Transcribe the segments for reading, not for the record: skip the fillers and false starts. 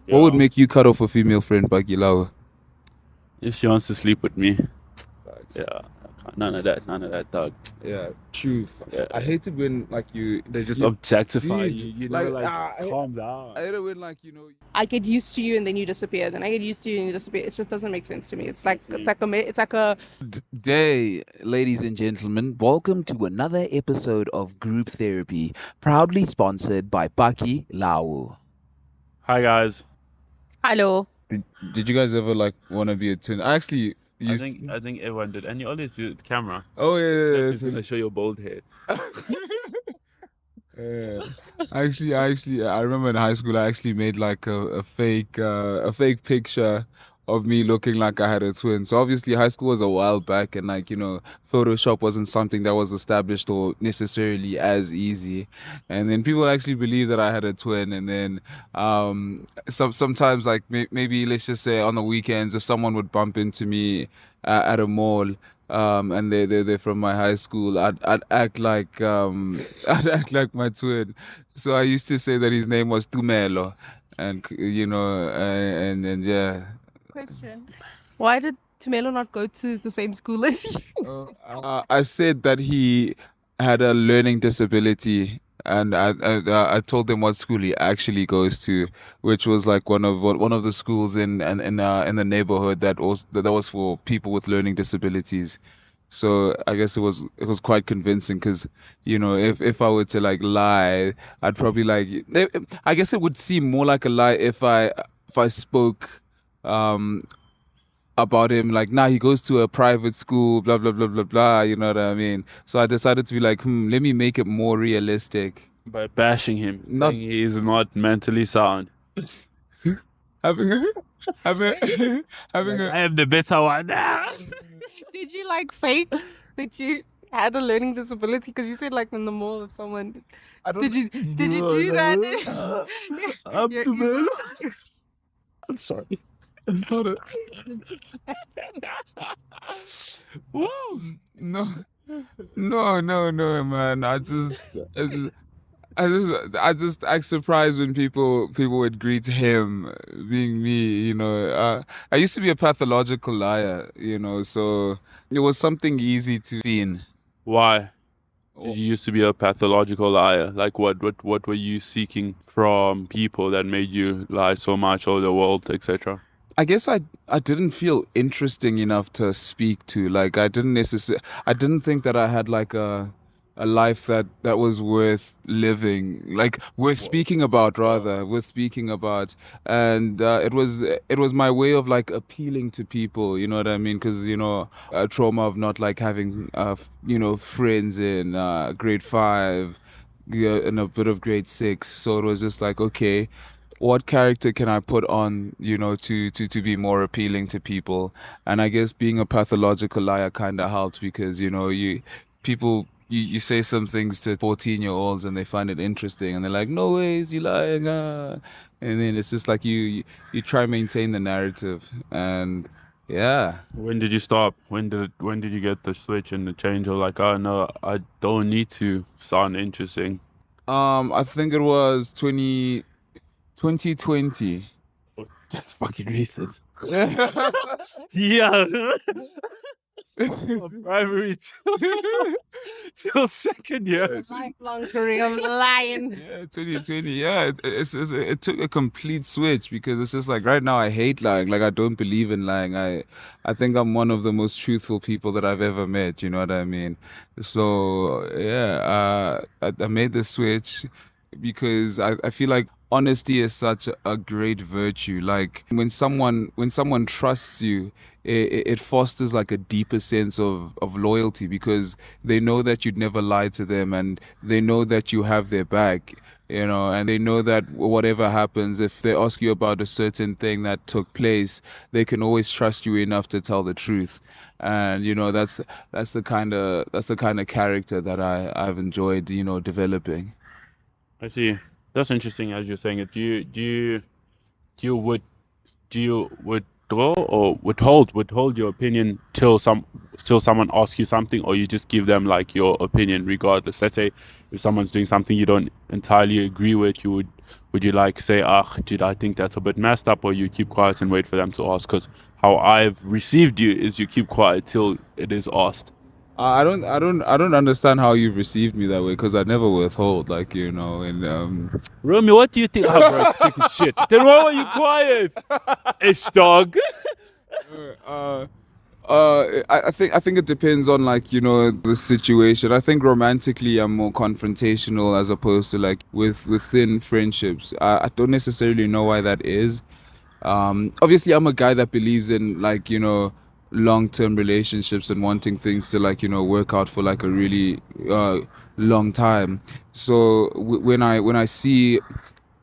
What would Yeah. make you cut off a female friend, Bagilawa? If she wants to sleep with me. Facts. Yeah. None of that, dog. Yeah, true. Yeah. I hate it when They just objectify Dude, you. You know, calm I down. hate it when I get used to you and then you disappear. Then I get used to you and you disappear. It just doesn't make sense to me. It's like a Day, ladies and gentlemen, welcome to another episode of Group Therapy, proudly sponsored by Paki Lau. Hi guys. hello. Did you guys ever want to be a twin? I actually used. I think everyone did, and you always do the camera. Oh yeah. It's gonna show your bald head. Yeah. I remember in high school I actually made like a fake picture of me looking like I had a twin. So obviously high school was a while back, and Photoshop wasn't something that was established or necessarily as easy. And then people actually believed that I had a twin. And then sometimes maybe let's just say on the weekends, if someone would bump into me at a mall. And they're from my high school. I'd act like I'd act like my twin. So I used to say that his name was Tumelo, and and yeah. Question. Why did Tumelo not go to the same school as you? I said that he had a learning disability, and I told them what school he actually goes to, which was like one of the schools in the neighborhood that was for people with learning disabilities. So I guess it was quite convincing, because if I were to lie, I'd probably I guess it would seem more like a lie if I spoke about him nah, he goes to a private school, blah blah blah blah blah, you know what I mean? So I decided to be let me make it more realistic By bashing him, Not- saying he is not mentally sound. having a having I am the better one. Did you fake that you had a learning disability? Because you said in the mall of someone. Did you do that? I'm You're the evil. man. I'm sorry. It's not a Woo! No, man. I just act surprised when people would greet him being me. I used to be a pathological liar. So it was something easy to fiend. Why? Did you used to be a pathological liar? What were you seeking from people that made you lie so much over the world, etc.? I guess I didn't feel interesting enough to speak to. I didn't think that I had a life that was worth living, worth speaking about, rather, worth speaking about. And it was my way of appealing to people, you know what I mean? Because a trauma of not having friends in grade 5, and a bit of grade 6. So it was just okay, what character can I put on, to be more appealing to people? And I guess being a pathological liar kind of helped, because you say some things to 14-year-olds and they find it interesting, and they're like, no ways, you lying, and then it's just you try and maintain the narrative. And yeah. When did you stop? When did you get the switch and the change of oh no, I don't need to sound interesting? I think it was 2020. Oh, that's fucking recent. Yeah. From primary till second year. Lifelong career of lying. Yeah, 2020. Yeah, it took a complete switch, because it's just right now I hate lying. I don't believe in lying. I think I'm one of the most truthful people that I've ever met. You know what I mean? So yeah, I made the switch because I feel like honesty is such a great virtue. When someone trusts you, it fosters a deeper sense of loyalty, because they know that you'd never lie to them, and they know that you have their back, and they know that whatever happens, if they ask you about a certain thing that took place, they can always trust you enough to tell the truth. And that's the kind of character that I've enjoyed developing. I see. That's interesting as you're saying it. Do you would withdraw or withhold your opinion till someone asks you something, or you just give them like your opinion regardless? Let's say if someone's doing something you don't entirely agree with, would you like say, dude, I think that's a bit messed up, or you keep quiet and wait for them to ask? Because how I've received you is you keep quiet till it is asked. I don't understand how you've received me that way, because I never withhold, like, you know, and Romeo, what do you think? Bro, sticking shit. Then why were you quiet? Ish dog. I think it depends on, like, you know, the situation. I think romantically I'm more confrontational as opposed to like within friendships. I don't necessarily know why that is. Obviously I'm a guy that believes in, like, you know, long-term relationships and wanting things to, like, you know, work out for like a really long time. So when I see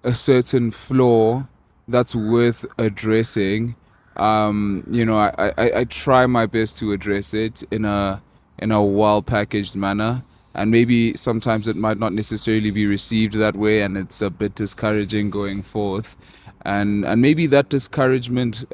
a certain flaw that's worth addressing, you know, I try my best to address it in a well packaged manner. And maybe sometimes it might not necessarily be received that way, and it's a bit discouraging going forth. And maybe that discouragement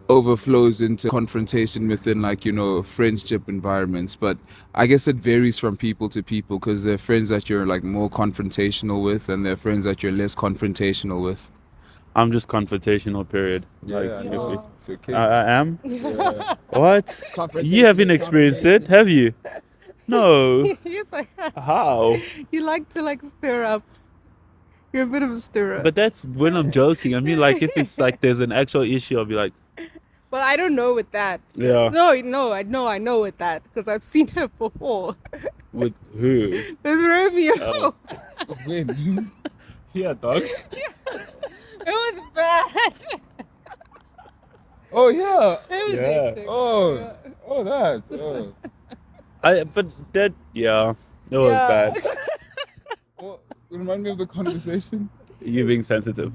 overflows into confrontation within, like, you know, friendship environments. But I guess it varies from people to people, because there are friends that you're like more confrontational with, and there are friends that you're less confrontational with. I'm just confrontational, period. Yeah, Like, I if know. it- It's okay. I am? Yeah. What? You haven't experienced it, have you? No. Yes, I have. How? You like to like stir up. You're a bit of a stirrer. But that's when I'm joking. I mean, like, if it's like there's an actual issue, I'll be like, Well, I don't know with that. Yeah. No, I know with that because I've seen it before. with who? With Romeo. Oh. When? Yeah, dog. It was bad. Oh yeah. It was Yeah. hectic. Oh. Oh, that. Oh. But that, yeah, it was Yeah. bad. Well, remind me of the conversation. You being sensitive.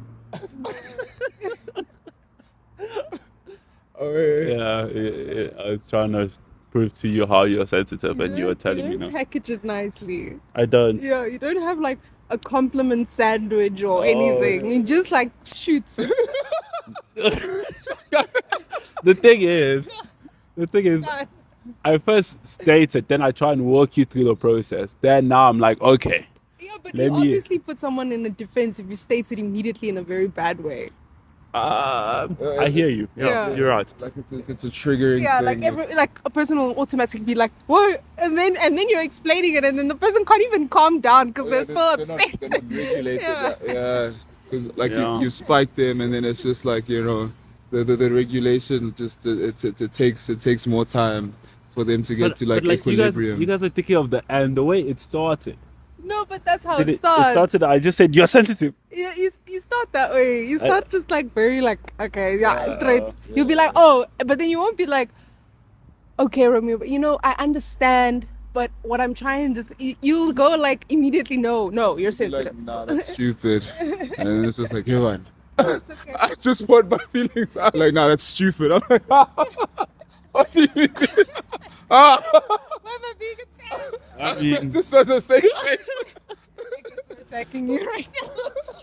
Oh, wait. Yeah, I was trying to prove to you how you're sensitive, and you were telling me don't no. package it nicely. I don't. Yeah, you don't have like a compliment sandwich or Oh, anything. yeah. You just like shoots. The thing is, I first state it, then I try and walk you through the process. Then now I'm like, okay. Yeah, but Let you me- obviously put someone in a defense if you state it immediately in a very bad way. I hear you. Yeah, Yeah. you're right. Like if it's a triggering Yeah, thing. like a person will automatically be like, "What?" And then you're explaining it, and then the person can't even calm down because they're still upset. They're not regulated. Yeah. Yeah. Because like Yeah. you spike them, and then it's just like, you know, the regulation just it takes more time for them to get to like equilibrium. You guys are thinking of the way it started. No, but that's how Did it it starts. started, I just said you're sensitive. You start that way. You start just like very like, okay, yeah, straight. Yeah. You'll be like, oh, but then you won't be like, okay, Romeo, but you know, I understand, but what I'm trying to you'll go like immediately, no, you're Be sensitive. like, nah, that's stupid. And then it's just like, hey man, It's okay. I just want my feelings out. Like, nah, that's stupid. I'm like, what do you mean? Why am I being attacked? I mean, This was a safe space. Because we're attacking you right now.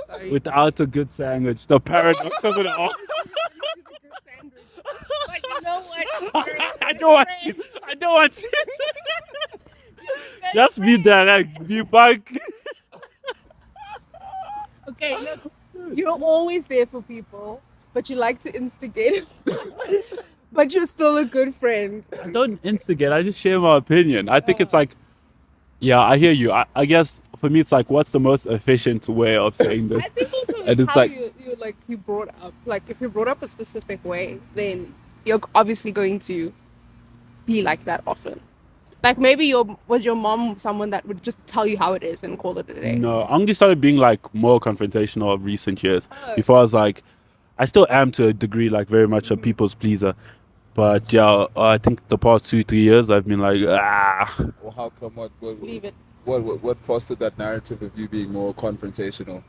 Sorry. without a good sandwich, the paradox of it all. But you know what? I don't want you. I don't want you. Just be direct. Be back. Okay, look, you're always there for people, but you like to instigate. But you're still a good friend. I don't instigate. I just share my opinion. I think it's like, yeah, I hear you. I guess for me, it's like, what's the most efficient way of saying this? I think also And it's it's how like- you brought up. Like if you're brought up a specific way, then you're obviously going to be like that often. Like maybe was your mom someone that would just tell you how it is and call it a day? No, I only started being like more confrontational of recent years. Oh. Before I was like, I still am to a degree, like very much a people's pleaser. But yeah, I think the past 2-3 years I've been like, Well, how come? Leave it. What fostered that narrative of you being more confrontational?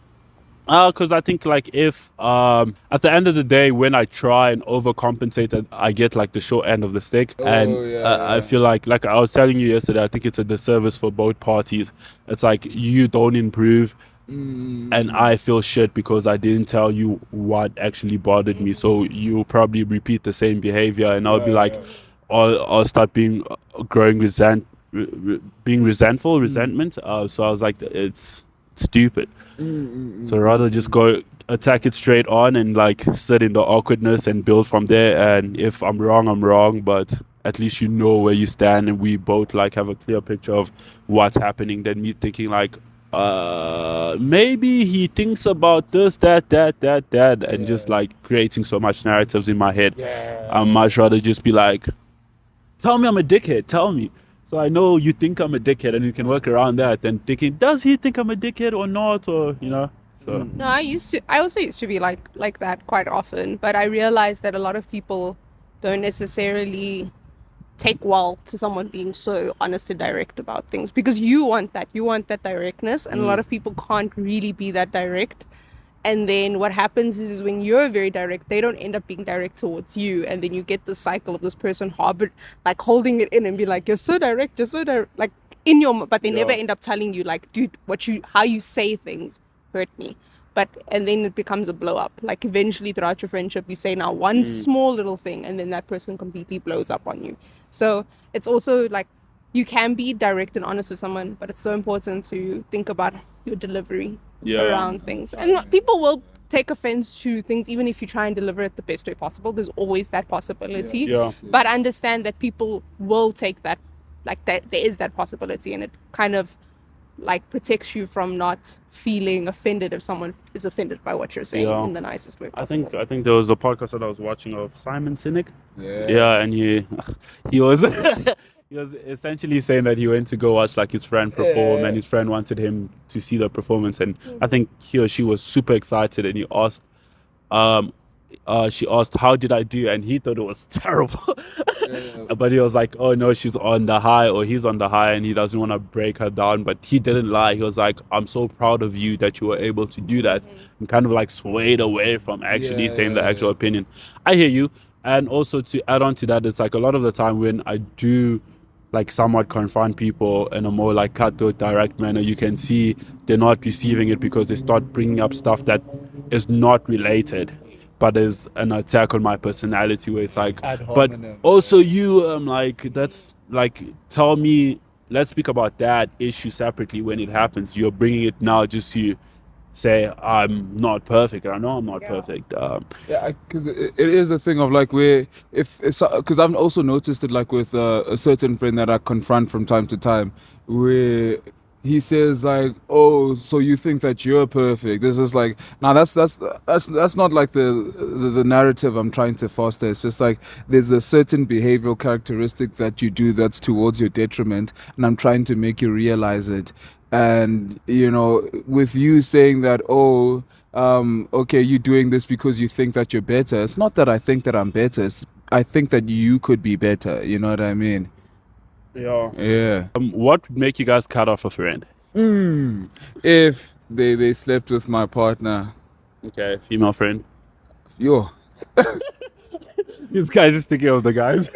because I think like if at the end of the day when I try and overcompensate, that I get like the short end of the stick, and I yeah. feel like I was telling you yesterday, I think it's a disservice for both parties. It's like you don't improve, and I feel shit because I didn't tell you what actually bothered me. So you probably repeat the same behavior, and I'll be like, I'll start being being resentful, resentment. So I was like, it's stupid. So rather just go attack it straight on and like sit in the awkwardness and build from there. And if I'm wrong, I'm wrong, but at least you know where you stand, and we both like have a clear picture of what's happening. Than me thinking like, maybe he thinks about this, that, and just like creating so much narratives in my head. I'd much rather just be like, tell me I'm a dickhead, tell me. So I know you think I'm a dickhead, and you can work around that than thinking, does he think I'm a dickhead or not? Or, you know. So No, I also used to be like that quite often, but I realized that a lot of people don't necessarily take well to someone being so honest and direct about things, because you want that directness, and a lot of people can't really be that direct. And then what happens is when you're very direct, they don't end up being direct towards you, and then you get the cycle of this person holding it in and be like, you're so direct, like in your, but they never end up telling you like, dude, how you say things hurt me. And then it becomes a blow up. Like eventually throughout your friendship, you say now one small little thing, and then that person completely blows up on you. So it's also like, you can be direct and honest with someone, but it's so important to think about your delivery around things. And people will take offense to things even if you try and deliver it the best way possible. There's always that possibility. But understand that people will take that, like that there is that possibility, and it kind of like protects you from not feeling offended if someone is offended by what you're saying in the nicest way possible. I think there was a podcast that I was watching of Simon Sinek. And he was he was essentially saying that he went to go watch like his friend perform, and his friend wanted him to see the performance, and I think he or she was super excited, and he asked she asked, how did I do? And he thought it was terrible. But he was like, oh no, she's on the high, or he's on the high, and he doesn't want to break her down. But he didn't lie. He was like, I'm so proud of you that you were able to do that. And kind of like swayed away from actually saying the actual opinion. I hear you. And also to add on to that, it's like a lot of the time when I do like somewhat confront people in a more like cutthroat, direct manner, you can see they're not receiving it because they start bringing up stuff that is not related, but is an attack on my personality, where it's like, but also you, like, that's like, tell me, let's speak about that issue separately when it happens. You're bringing it now just to say I'm not perfect, and I know I'm not perfect. Because it is a thing of like where because I've also noticed it like with a certain friend that I confront from time to time, where he says like, oh, so you think that you're perfect. This is like, now that's not like the narrative I'm trying to foster. It's just like there's a certain behavioral characteristic that you do that's towards your detriment, and I'm trying to make you realize it. And you know, with you saying that, oh, okay, you're doing this because you think that you're better. It's not that I think that I'm better. I think that you could be better. You know what I mean? Yeah. What would make you guys cut off a friend? If they slept with my partner. Okay, female friend. Yo. This guy's just thinking of the guys.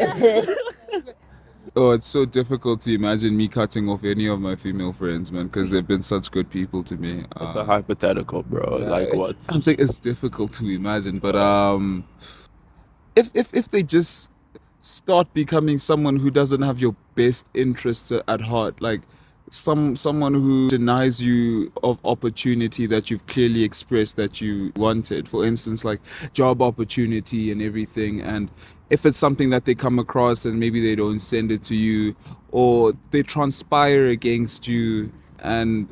Oh, it's so difficult to imagine me cutting off any of my female friends, man, because they've been such good people to me. It's a hypothetical, bro. Like what? I'm saying it's difficult to imagine, but if they just start becoming someone who doesn't have your best interests at heart, like someone who denies you of opportunity that you've clearly expressed that you wanted, for instance, like job opportunity and everything, and if it's something that they come across and maybe they don't send it to you, or they transpire against you, and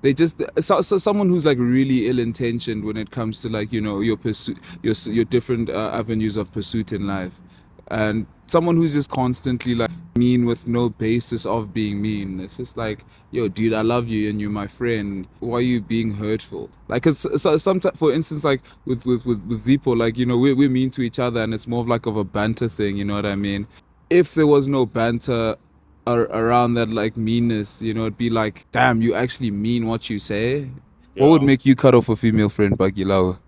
they just so someone who's like really ill-intentioned when it comes to like, you know, your pursuit, your different avenues of pursuit in life, and someone who's just constantly like mean with no basis of being mean. It's just like, yo, dude, I love you and you're my friend. Why are you being hurtful? Like, cause so sometimes, for instance, like with Zippo, like, you know, we're mean to each other, and it's more of like of a banter thing. You know what I mean? If there was no banter around that like meanness, you know, it'd be like, damn, you actually mean what you say. What would make you cut off a female friend, Bagilao?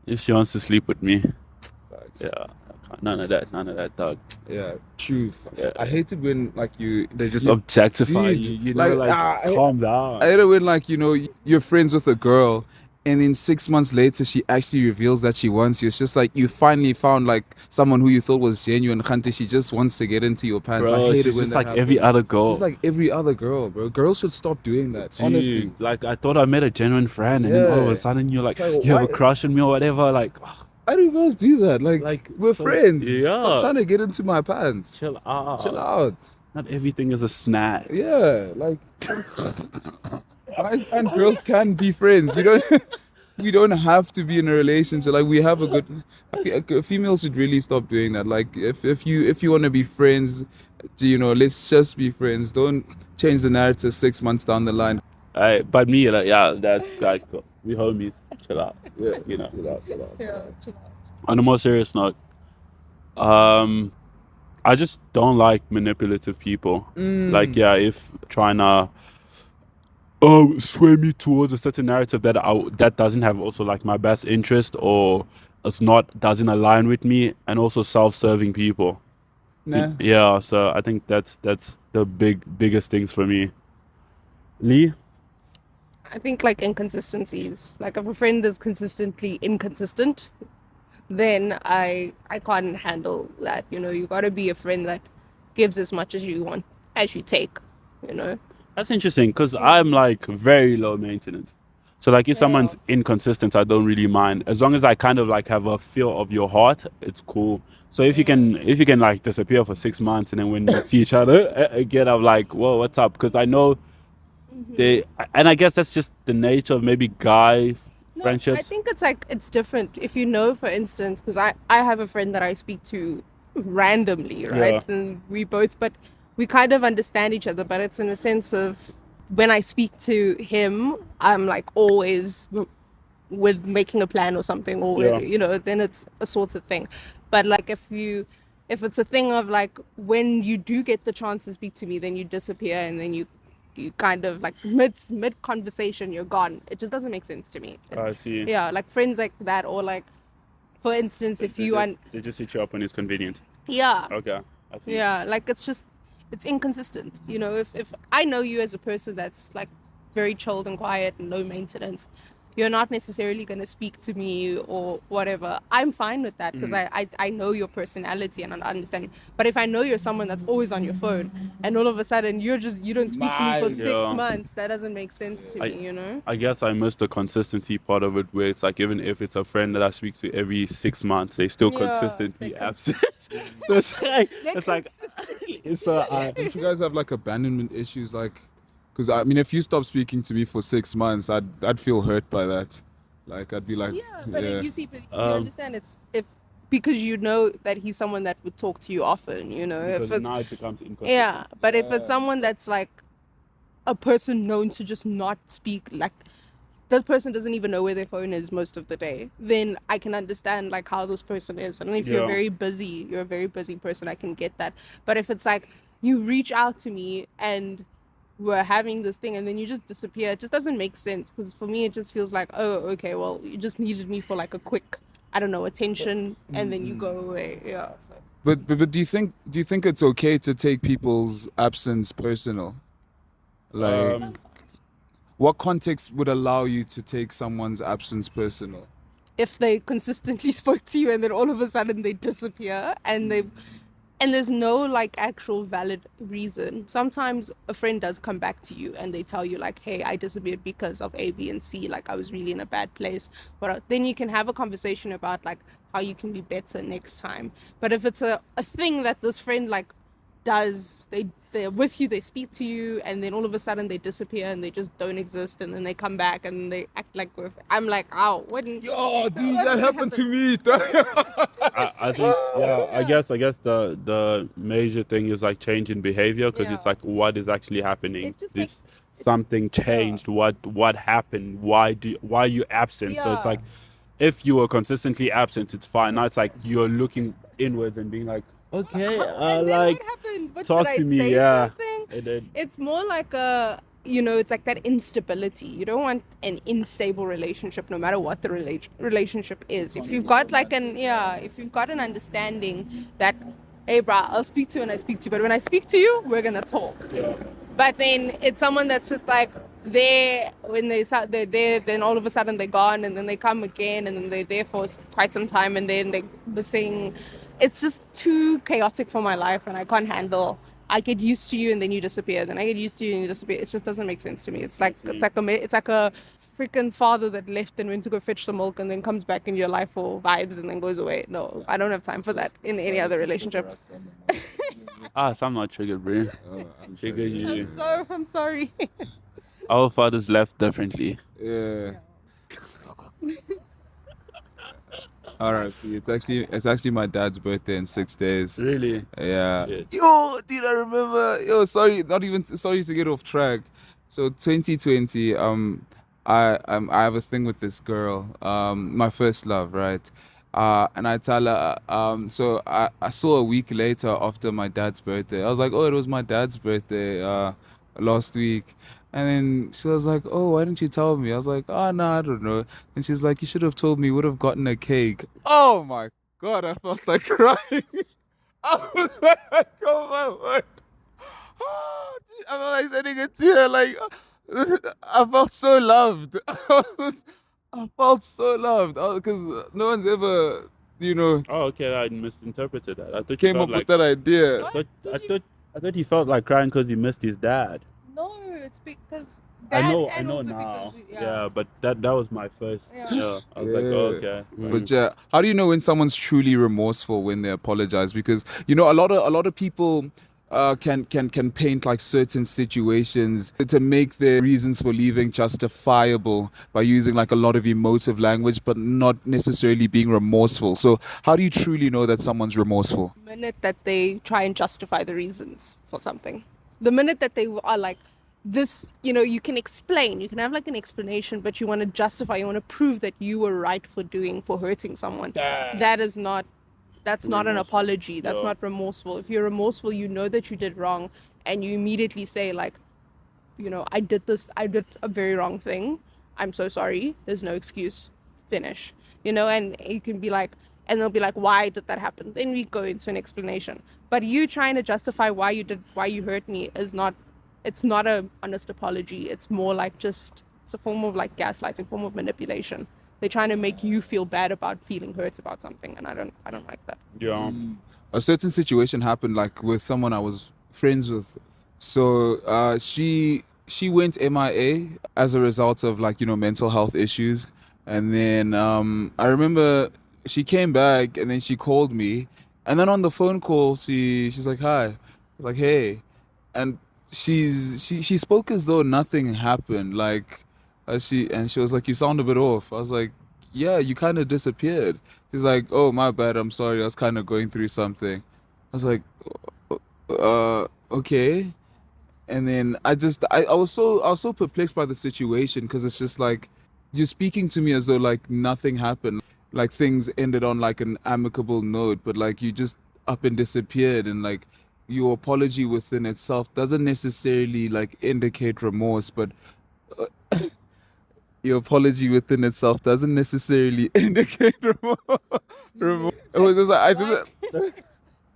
If she wants to sleep with me. Yeah, none of that, dog. Yeah, truth. Yeah. I hate it when like They just objectify dude, you. You know, calm down. I hate it when like you're friends with a girl, and then 6 months later she actually reveals that she wants you. It's just like you finally found like someone who you thought was genuine. Khante, she just wants to get into your pants. Bro, I hate she's it when just that like happens. every other girl. It's like every other girl, bro. Girls should stop doing that. Dude, Honestly. like I thought I met a genuine friend, and then all of Yeah. a sudden you're like, It's like, you have a why- crush on me or whatever. Like, Why do girls do that? Like we're so- friends. Yeah. Stop trying to get into my pants. chill out. Chill out. Not everything is a snack. Yeah, like guys and girls can be friends. We don't have to be in a relationship. Like we have a good. Females should really stop doing that. Like if you want to be friends, let's just be friends. Don't change the narrative 6 months down the line. But me, like, yeah, that like we homies. Chill out. Yeah, You know. chill out. Yeah, chill out. On a more serious note, I just don't like manipulative people. Like, yeah, if trying to sway me towards a certain narrative that doesn't have also like my best interest, or doesn't align with me, and also self-serving people. Nah. Yeah, so I think that's the biggest things for me. Lee? I think like inconsistencies. Like if a friend is consistently inconsistent, then I can't handle that. You gotta be a friend that gives as much as you want as you take. That's interesting because I'm like very low maintenance. So like if someone's inconsistent, I don't really mind. As long as I kind of like have a feel of your heart, it's cool. So if you can like disappear for 6 months, and then when you see each other again, I'm like, whoa, what's up? Because I know and I guess that's just the nature of maybe guy friendships. I think it's different. If for instance, because I have a friend that I speak to randomly, right? Yeah. And we kind of understand each other, but it's in a sense of when I speak to him, I'm like always with making a plan or something, or then it's a sort of thing. But like if it's a thing of like when you do get the chance to speak to me, then you disappear, and then you kind of like mid conversation you're gone. It just doesn't make sense to me. I see. Yeah, like friends like that, or like for instance if you they just hit you up when it's convenient. yeah Okay, I see. yeah, like it's inconsistent. If I know you as a person that's like very chilled and quiet and low maintenance, you're not necessarily going to speak to me or whatever. I'm fine with that because I know your personality and I understand. But if I know you're someone that's always on your phone and all of a sudden you don't speak to me for 6 Yeah. months, that doesn't make sense to me. I guess I missed the consistency part of it, where it's like even if it's a friend that I speak to every 6 months, they still Yeah, consistently they're absent. So it's like Don't you guys have like abandonment issues? Like, because I mean, if you stop speaking to me for 6 months, I'd feel hurt by that. Like, I'd be like, Yeah, but yeah. you understand it's because you know that he's someone that would talk to you often, if because it's now it becomes inconsistent. yeah, but if it's someone that's like a person known to just not speak, like this person doesn't even know where their phone is most of the day, then I can understand like how this person is. And if you're Yeah. very busy, you're a very busy person, I can get that. But if it's like you reach out to me and we're having this thing and then you just disappear, it just doesn't make sense. Because for me, it just feels like, oh, okay, well, you just needed me for like a quick, I don't know, attention, and then you go away. Yeah. So. But do you think it's okay to take people's absence personal? Like, what context would allow you to take someone's absence personal? If they consistently spoke to you and then all of a sudden they disappear and there's no like actual valid reason. Sometimes a friend does come back to you and they tell you like, hey, I disappeared because of A, B, and C, like I was really in a bad place. But then you can have a conversation about like how you can be better next time. But if it's a thing that this friend like does, they're with you, they speak to you, and then all of a sudden they disappear and they just don't exist, and then they come back and they act like I'm like, oh, wouldn't Yo, dude, What's that gonna happened to me. I think I guess the major thing is like change in behavior, because it's Yeah. like what is actually happening. It just This something changed. What happened? Why are you absent? So it's Yeah. like if you were consistently absent, it's fine. Now it's like you're looking inwards and being like, okay, and then like what happened? What, talk did to I me, say yeah. something? And then, It's more like a it's like that instability. You don't want an unstable relationship, no matter what the relationship is. If you've got if you've got an understanding that, hey, bruh, I'll speak to you when I speak to you, but when I speak to you, we're gonna talk. But then it's someone that's just like there when they're there, then all of a sudden they're gone, and then they come again, and then they're there for quite some time, and then they're missing. It's just too chaotic for my life, and I can't handle. I get used to you and then you disappear. Then I get used to you and you disappear. It just doesn't make sense to me. It's like a freaking father that left and went to go fetch the milk and then comes back in your life for vibes and then goes away. No, I don't have time for that in any other relationship. I'm not triggered, bro. I'm triggered. You. I'm sorry. Our fathers left differently. Yeah. All right, it's actually my dad's birthday in 6 days. Really? Yeah. Shit. Yo, dude, I remember. Yo, sorry, not even sorry to get off track. So 2020, I have a thing with this girl, my first love, right? And I tell her, so I saw a week later after my dad's birthday. I was like, oh, it was my dad's birthday, last week. And then she was like, oh, why didn't you tell me? I was like, oh, no, I don't know. And she's like, you should have told me, would have gotten a cake. Oh my God, I felt like crying. I was like, oh my word. Oh, dude, I felt like shedding a tear. Like, I felt so loved. I felt so loved. Because no one's ever, Oh, okay. I misinterpreted that. I thought you came felt up like with that idea. I thought he felt like crying because he missed his dad. No, it's because I know now. Yeah, but that was my first. Yeah, I was like, oh, okay. But yeah, how do you know when someone's truly remorseful when they apologize? Because a lot of people can paint like certain situations to make their reasons for leaving justifiable by using like a lot of emotive language, but not necessarily being remorseful. So how do you truly know that someone's remorseful? The minute that they try and justify the reasons for something, the minute that they are like, this, you can explain, you can have like an explanation, but you want to justify, you want to prove that you were right for hurting someone. That's not an apology. That's not remorseful. If you're remorseful, you know that you did wrong, and you immediately say like, I did a very wrong thing. I'm so sorry. There's no excuse. Finish. And you can be like, and they'll be like, why did that happen? Then we go into an explanation. But you trying to justify why you hurt me it's not a honest apology. It's more like it's a form of like gaslighting, form of manipulation. They're trying to make you feel bad about feeling hurt about something, and I don't like that. Yeah. A certain situation happened like with someone I was friends with. So she went MIA as a result of like mental health issues, and then I remember she came back and then she called me, and then on the phone call she's like, hi. I was like, hey. And she spoke as though nothing happened, like she was like, you sound a bit off. I was like, yeah, you kind of disappeared. He's like, oh, my bad, I'm sorry, I was kind of going through something. I was like, okay. And then I was so perplexed by the situation, because it's just like you're speaking to me as though like nothing happened, like things ended on like an amicable note, but like you just up and disappeared, and like your apology within itself doesn't necessarily like indicate remorse, but your apology within itself doesn't necessarily indicate remorse. It was just like I didn't.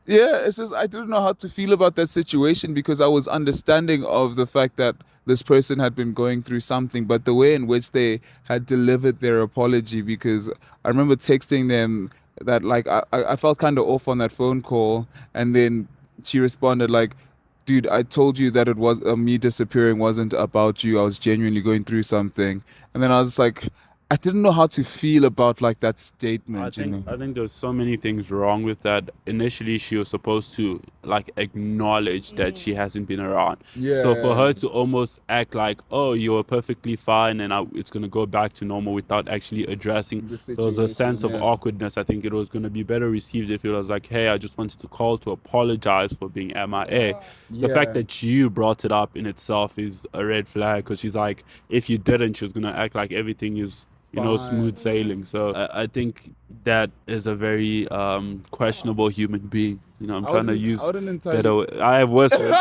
Yeah, it's just I didn't know how to feel about that situation, because I was understanding of the fact that this person had been going through something, but the way in which they had delivered their apology, because I remember texting them that like I felt kind of off on that phone call, and then she responded like, dude, I told you that it was me disappearing wasn't about you. I was genuinely going through something. And then I was like, I didn't know how to feel about like that statement. I think there's so many things wrong with that. Initially, she was supposed to like acknowledge that she hasn't been around. Yeah. So for her to almost act like, oh, you were perfectly fine and it's gonna go back to normal without actually addressing, there was a sense of awkwardness. I think it was gonna be better received if it was like, hey, I just wanted to call to apologize for being MIA. The fact that you brought it up in itself is a red flag, because she's like, if you didn't, she was gonna act like everything is smooth sailing. So I think that is a very questionable human being. I'm trying to use better. I have worse words.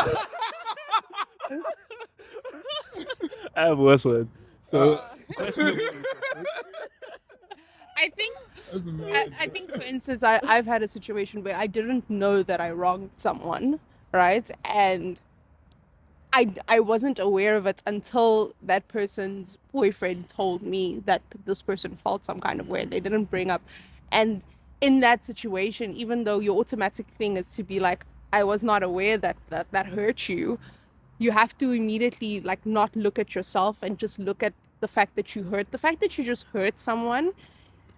I have worse words. So, questionable. I think I think for instance I've had a situation where I didn't know that I wronged someone, right? And I wasn't aware of it until that person's boyfriend told me that this person felt some kind of way. They didn't bring up. And in that situation, even though your automatic thing is to be like, I was not aware that hurt you, you have to immediately like not look at yourself and just look at the fact that you just hurt someone,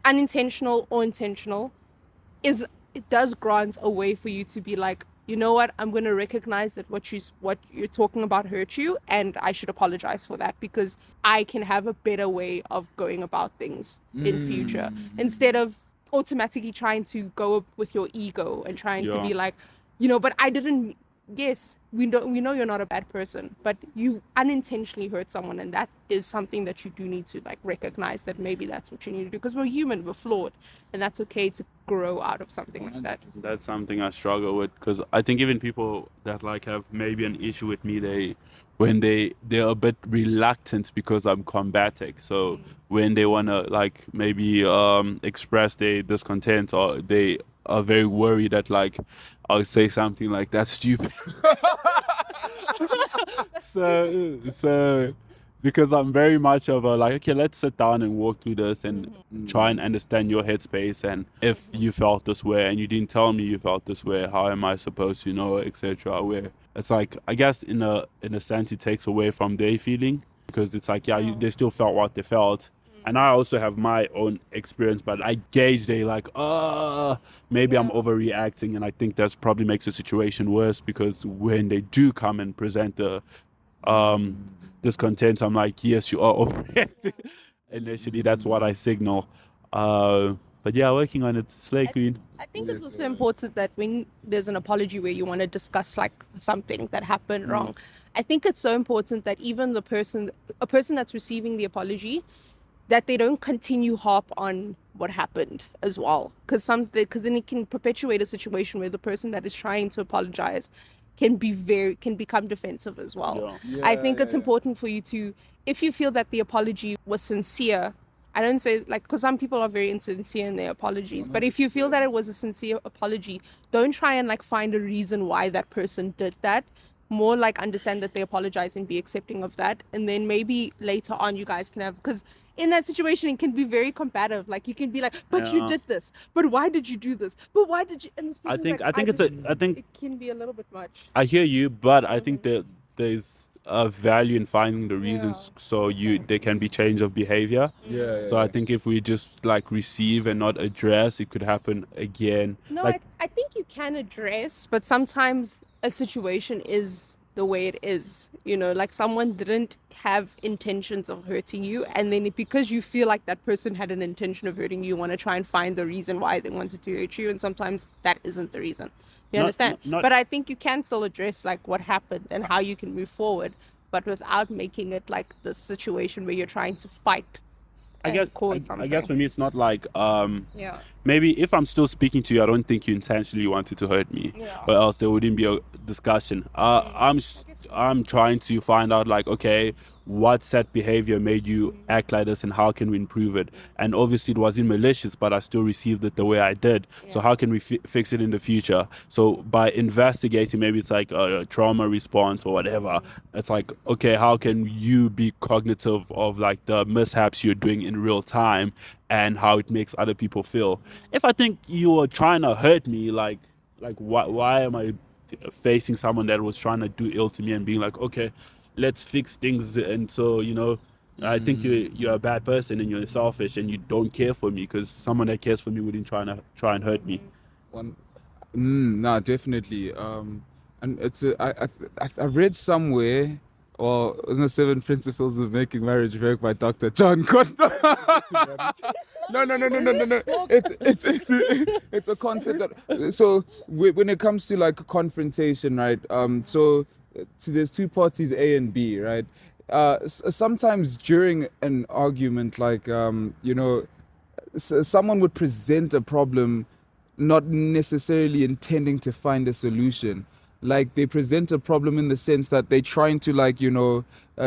unintentional or intentional, it does grant a way for you to be like, you know what, I'm going to recognize that what you're talking about hurt you, and I should apologize for that because I can have a better way of going about things in future, instead of automatically trying to go with your ego and trying to be like, but I didn't. Yes, we know you're not a bad person, but you unintentionally hurt someone, and that is something that you do need to like recognize that maybe that's what you need to do, because we're human, we're flawed, and that's okay to grow out of something like that. That's something I struggle with, because I think even people that like have maybe an issue with me, they're a bit reluctant because I'm combative. So when they wanna like maybe express their discontent, or they are very worried that like I'll say something like that's stupid. so because I'm very much of a like, okay, let's sit down and walk through this and try and understand your headspace, and if you felt this way and you didn't tell me you felt this way, how am I supposed to know, etc. Where it's like, I guess in a sense it takes away from their feeling, because it's like, yeah, they still felt what they felt. And I also have my own experience, but I gauge they like, maybe I'm overreacting, and I think that probably makes the situation worse, because when they do come and present the discontent, I'm like, yes, you are overreacting. Initially, that's what I signal. But yeah, working on it, Slay Queen. I think it's also important that when there's an apology where you want to discuss like something that happened wrong, I think it's so important that even a person that's receiving the apology, that they don't continue harp on what happened as well, because then it can perpetuate a situation where the person that is trying to apologize can become defensive as well. I think it's important for you to, if you feel that the apology was sincere, I don't say like, because some people are very insincere in their apologies, but if you feel that it was a sincere apology, don't try and like find a reason why that person did that. More like understand that they apologize and be accepting of that, and then maybe later on you guys can have, because in that situation it can be very combative. Like you can be like, but you did this, but why did you do this, but why did you, and this I think it can be a little bit much. I hear you, but I think that there's a value in finding the reasons, so there can be change of behavior. So I think if we just like receive and not address, it could happen again. No, like, I think you can address, but sometimes a situation is the way it is, like someone didn't have intentions of hurting you, and then because you feel like that person had an intention of hurting you, want to try and find the reason why they wanted to hurt you, and sometimes that isn't the reason. You understand? But I think you can still address like what happened and how you can move forward, but without making it like this situation where you're trying to fight. I guess for me it's not like maybe if I'm still speaking to you, I don't think you intentionally wanted to hurt me, or else there wouldn't be a discussion. I'm trying to find out like, okay, what set behavior made you act like this, and how can we improve it? And obviously it wasn't malicious, but I still received it the way I did. So how can we fix it in the future? So by investigating, maybe it's like a trauma response or whatever. It's like, okay, how can you be cognitive of like the mishaps you're doing in real time and how it makes other people feel? If I think you were trying to hurt me, like why am I facing someone that was trying to do ill to me and being like, okay, let's fix things? And so, I think you're a bad person and you're selfish and you don't care for me, because someone that cares for me wouldn't try and hurt me. No, definitely. And it's I read somewhere, or in the 7 Principles of Making Marriage Work by Dr. John Cotton. No. It's a concept that, so when it comes to like a confrontation, right? So there's two parties, A and B, right? Sometimes during an argument, like someone would present a problem, not necessarily intending to find a solution. Like they present a problem in the sense that they're trying to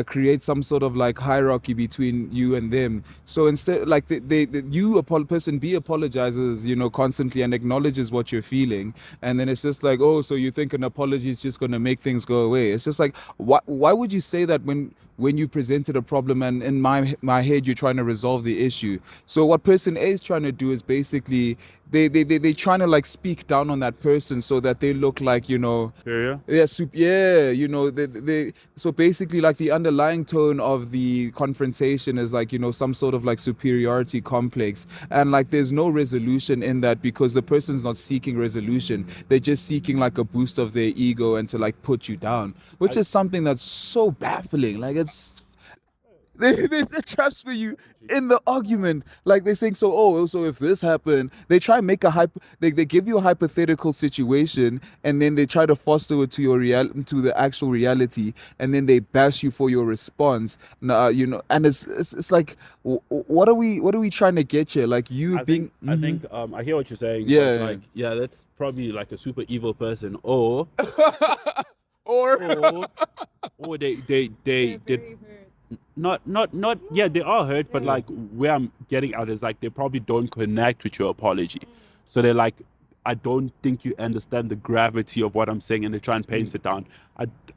create some sort of like hierarchy between you and them. So instead, like person B apologizes, constantly and acknowledges what you're feeling, and then it's just like, oh, so you think an apology is just gonna make things go away? It's just like, why would you say that when you presented a problem and in my head you're trying to resolve the issue? So what person A is trying to do is basically they trying to like speak down on that person so that they look like, Superior? yeah, yeah, so basically like the underlying tone of the confrontation is like, some sort of like superiority complex, and like there's no resolution in that because the person's not seeking resolution. They're just seeking like a boost of their ego and to like put you down, which is something that's so baffling. Like it's they traps for you in the argument. Like they saying, so if this happened, they try and make they give you a hypothetical situation, and then they try to foster it to to the actual reality, and then they bash you for your response. And it's like, what are we trying to get here? Like you I being, think I hear what you're saying. But Yeah. like, yeah, that's probably like a super evil person, or or or they did not yeah, they are hurt, but like where I'm getting at is like they probably don't connect with your apology. So they're like, I don't think you understand the gravity of what I'm saying, and they try and paint it down.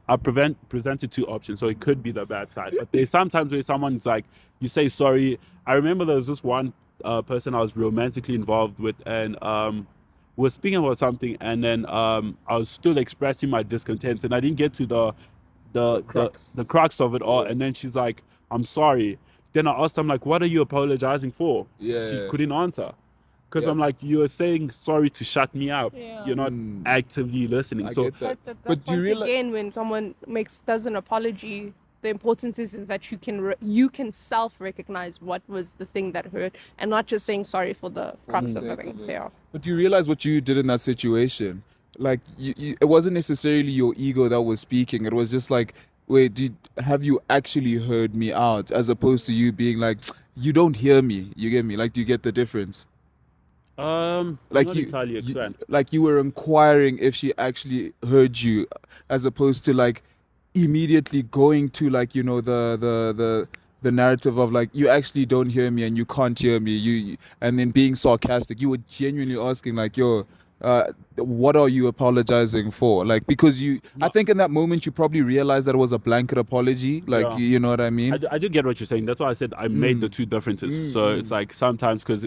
I presented two options, so it could be the bad side. But there's sometimes where someone's like, you say sorry. I remember there was this one person I was romantically involved with, and we were speaking about something, and then I was still expressing my discontent, and I didn't get to the crux of it all. And then she's like, I'm sorry. Then I asked them, like, what are you apologizing for? Yeah. She couldn't answer. Because Yeah. I'm like, you're saying sorry to shut me up. Yeah. You're not actively listening. I So get that. But But that's do you once realize? again when someone does an apology, the importance is that you can self-recognize what was the thing that hurt, and not just saying sorry for the crux of the thing. So yeah. But do you realize what you did in that situation? Like, it wasn't necessarily your ego that was speaking. It was just like, wait, have you actually heard me out? As opposed to you being like, you don't hear me. You get me? Like, do you get the difference? Like not entirely explained. like you were inquiring if she actually heard you, as opposed to like immediately going to like, the narrative of like, you actually don't hear me and you can't hear me, and then being sarcastic. You were genuinely asking like, yo, what are you apologizing for? Like, because I think in that moment you probably realized that it was a blanket apology. Like, Yeah. you know what I mean? I do get what you're saying. That's why I said I made the two differences. So it's like sometimes, because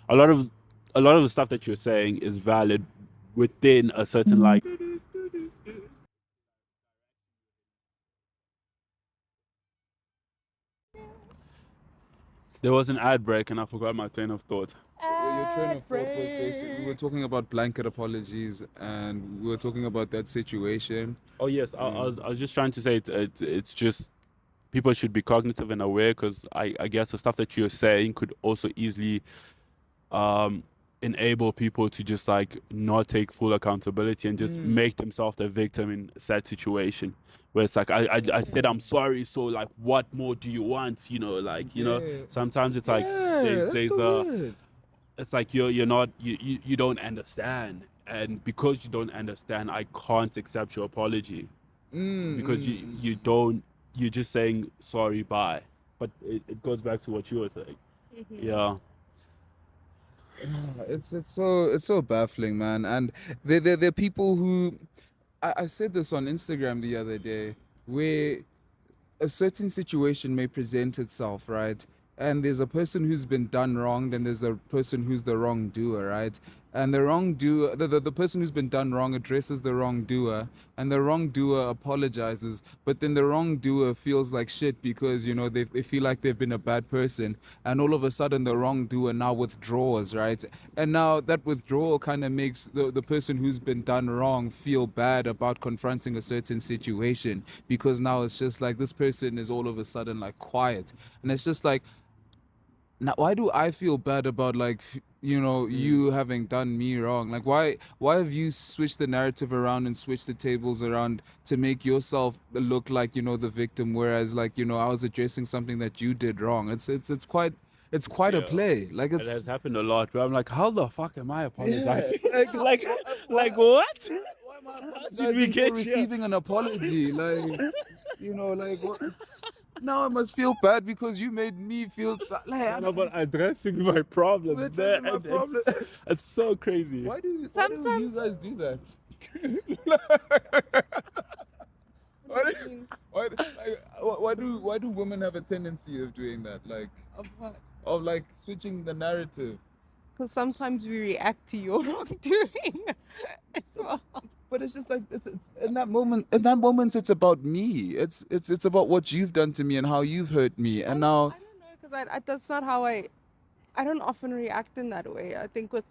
a lot of the stuff that you're saying is valid within a certain like. There was an ad break and I forgot my train of thought. Your train of thought was basically, we were talking about blanket apologies and we were talking about that situation. Oh yes, I was just trying to say it's just people should be cognitive and aware, because I guess the stuff that you're saying could also easily enable people to just like not take full accountability and just make themselves the victim in a sad situation where it's like I said I'm sorry, so like what more do you want? Like sometimes it's like there's it's like you're not you don't understand, and because you don't understand, I can't accept your apology because you're just saying sorry, bye. But it goes back to what you were saying. Yeah. It's so baffling, man. And there are people who I said this on Instagram the other day, where a certain situation may present itself, right? And there's a person who's been done wrong, then there's a person who's the wrongdoer, right? And the wrongdoer, the person who's been done wrong addresses the wrongdoer, and the wrongdoer apologizes, but then the wrongdoer feels like shit because, they feel like they've been a bad person, and all of a sudden the wrongdoer now withdraws, right? And now that withdrawal kind of makes the person who's been done wrong feel bad about confronting a certain situation, because now it's just like this person is all of a sudden like quiet, and it's just like, now why do I feel bad about like you having done me wrong? Like why have you switched the narrative around and switched the tables around to make yourself look like the victim, whereas like I was addressing something that you did wrong? It's quite a play. Like It has it's happened a lot where I'm like, how the fuck am I apologizing? like like what? why am I Did we apologizing get for here? receiving an apology? Like You know, like what? Now I must feel bad because you made me feel like Not about addressing my problem. Addressing my problem. It's so crazy. why do you Sometimes- guys do that? why, do, mean? why do women have a tendency of doing that? Like Of what? of like switching the narrative. Because sometimes we react to your wrongdoing as well. But it's just like it's in that moment. In that moment, it's about me. It's about what you've done to me and how you've hurt me. And now, I don't know, because that's not how I don't often react in that way. I think with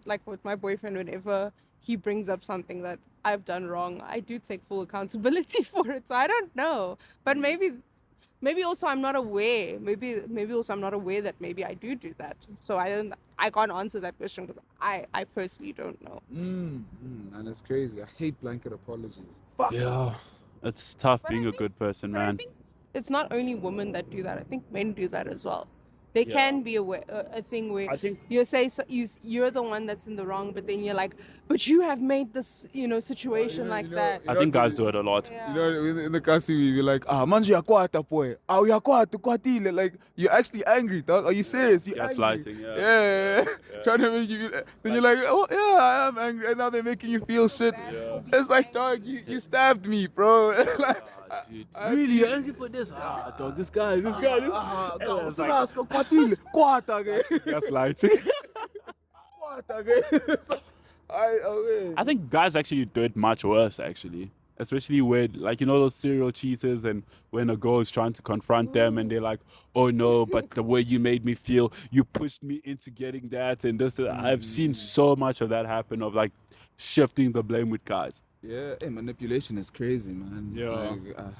my boyfriend, whenever he brings up something that I've done wrong, I do take full accountability for it. So I don't know, but maybe also I'm not aware. Maybe also I'm not aware that maybe I do that. So I can't answer that question because I personally don't know. and it's crazy. I hate blanket apologies. Yeah, it's tough But being I a think- good person, But I man. think it's not only women that do that. I think men do that as well. There Yeah. can be a thing where I think you say you're the one that's in the wrong, but then you're like, but you have made this situation like that. I think guys do it a lot. Yeah. You know, in the castle, we be like, manji yakwata boy. Ya kwatile. Like, you're actually angry, dog. Are you serious? You're Gaslighting, angry. yeah. Yeah. Trying to make you feel. Then you're like, oh yeah, I am angry, and now they're making you feel shit. Yeah. It's like, dog, you stabbed me, bro. Like, Dude, I- really, you're angry for this? Dog, this guy. And it's like, gaslighting. I think guys actually do it much worse, actually. Especially when, like, you know, those serial cheaters, and when a girl is trying to confront them and they're like, oh no, but the way you made me feel, you pushed me into getting that and this. I've seen so much of that happen, of like shifting the blame with guys. Yeah, hey, manipulation is crazy, man. Yeah.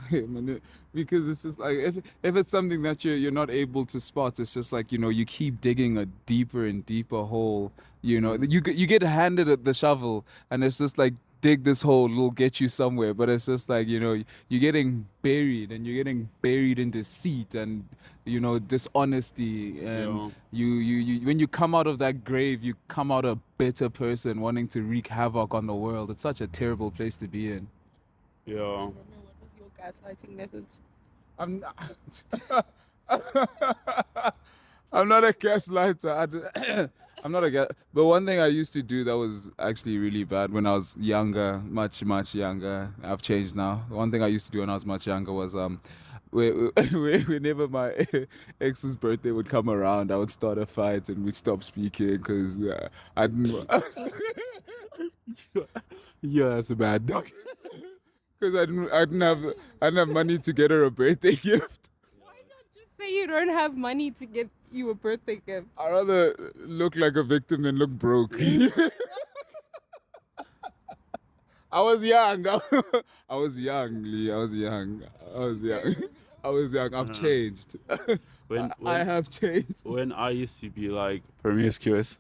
Like, because it's just like if it's something that you're not able to spot, it's just like, you know, you keep digging a deeper and deeper hole. You know, you get handed the shovel, and it's just like, dig this hole, it'll get you somewhere. But it's just like, you know, you're getting buried, and you're getting buried in deceit and, you know, dishonesty. And you when you come out of that grave, you come out a bitter person wanting to wreak havoc on the world. It's such a terrible place to be in. Yeah. What was your gaslighting methods? I'm not, I'm not a gaslighter. I'm not a gas. But one thing I used to do that was actually really bad when I was younger, much younger. I've changed now. One thing I used to do when I was much younger was whenever my ex's birthday would come around, I would start a fight and we'd stop speaking because I didn't. Yeah, that's a bad dog. Because I didn't have money to get her a birthday gift. Why not just say you don't have money to get you a birthday gift? I'd rather look like a victim than look broke. I was young. I was young, Lee. I was young. I've changed. I have changed. When I used to be like promiscuous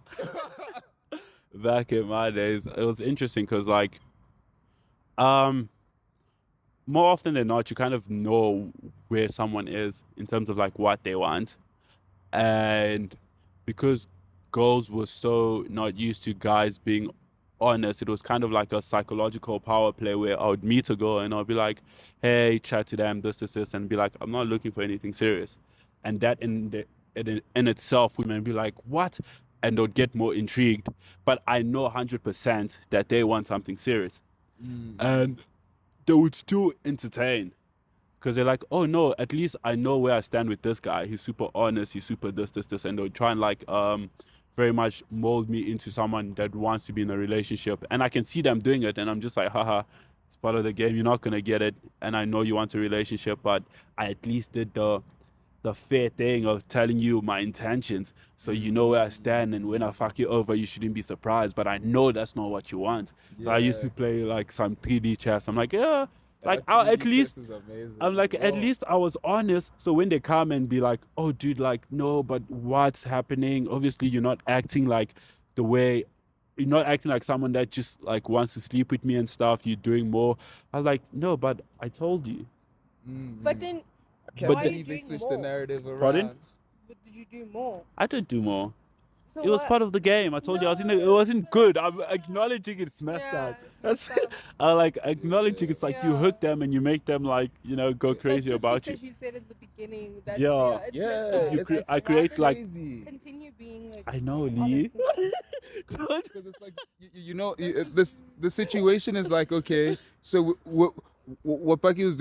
back in my days, it was interesting because like more often than not, you kind of know where someone is in terms of like what they want. And because girls were so not used to guys being honest, it was kind of like a psychological power play where I would meet a girl and I'll be like, hey, chat to them, this, and be like, I'm not looking for anything serious. And that in itself, women be like, what? And they'll get more intrigued. But I know 100% that they want something serious. And they would still entertain because they're like, oh no, at least I know where I stand with this guy. He's super honest. He's super this, and they'll try and like very much mold me into someone that wants to be in a relationship. And I can see them doing it, and I'm just like, haha, it's part of the game. You're not gonna get it, and I know you want a relationship, but I at least did the fair thing of telling you my intentions, so you know where I stand, and when I fuck you over, you shouldn't be surprised. But I know that's not what you want. So I used to play like some 3D chess. I'm like, yeah, like I'll at least. I'm like, at least I was honest. So when they come and be like, oh, dude, like, no, but what's happening? Obviously, you're not acting like the way. You're not acting like someone that just like wants to sleep with me and stuff. You're doing more. I was like, no, but I told you. But then, Can't why are believe you they doing switched more? the narrative around. Pardon? But did you do more? I did do more. So It was what? part of the game. I told you I was in it. It No, wasn't good. I'm acknowledging it's messed Yeah, up. it's That's messed up. I like acknowledging it's like you Yeah. hook them and you make them like, go But crazy just about you. because you said at the beginning that Yeah. it's Yeah, messed up. You it's I create like crazy. Continue being like I know, Lee. honest. Because it's like the situation is like, okay, so what Paki was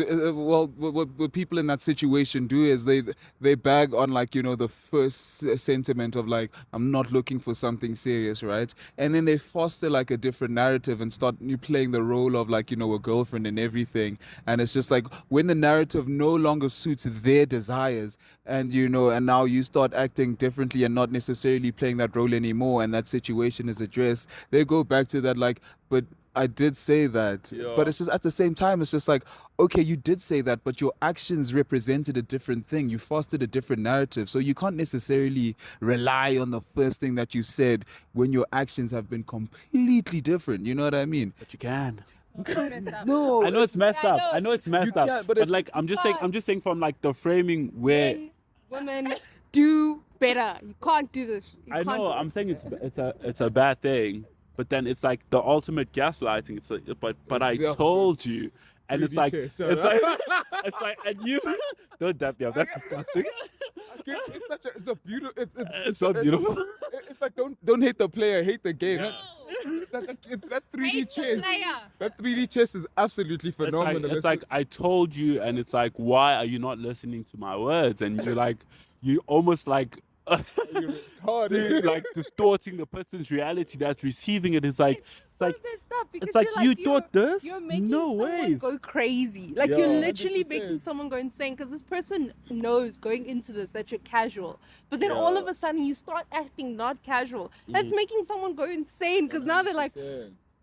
what people in that situation do is they bag on, like, the first sentiment of like, I'm not looking for something serious, right? And then they foster like a different narrative and start you playing the role of, like, a girlfriend and everything. And it's just like when the narrative no longer suits their desires, and and now you start acting differently and not necessarily playing that role anymore, and that situation is addressed, they go back to that, like, but I did say that. Yeah. But it's just at the same time, it's just like, okay, you did say that, but your actions represented a different thing. You fostered a different narrative. So you can't necessarily rely on the first thing that you said when your actions have been completely different. You know what I mean? But you can. It's messed up. No, I know it's messed Yeah, I up. know I know it's messed You up. can't, but But it's- like I'm just saying from like the framing where Men, women, do better. You can't do this. You I can't know do I'm it. saying it's a bad thing, but then it's like the ultimate gaslighting. It's like, but I Yeah. told you, and it's like Really it's shit, like shut it's like and you don't dap me up. That's disgusting. It's such a, it's a beautiful, It's so beautiful. It's like, don't hate the player, hate the game. No. That 3D Hate the chess, player. that 3D chess is absolutely phenomenal. It's like I told you, and it's like, why are you not listening to my words? And you're like, you almost like. you're retarded. like distorting the person's reality that's receiving it. It's like So like messed up because it's like you're you thought this? You're making No someone ways. go crazy. Like Yeah. you're literally 100%. making someone go insane because this person knows going into this that you're casual, but then all of a sudden you start acting not casual. That's making someone go insane because now they're like,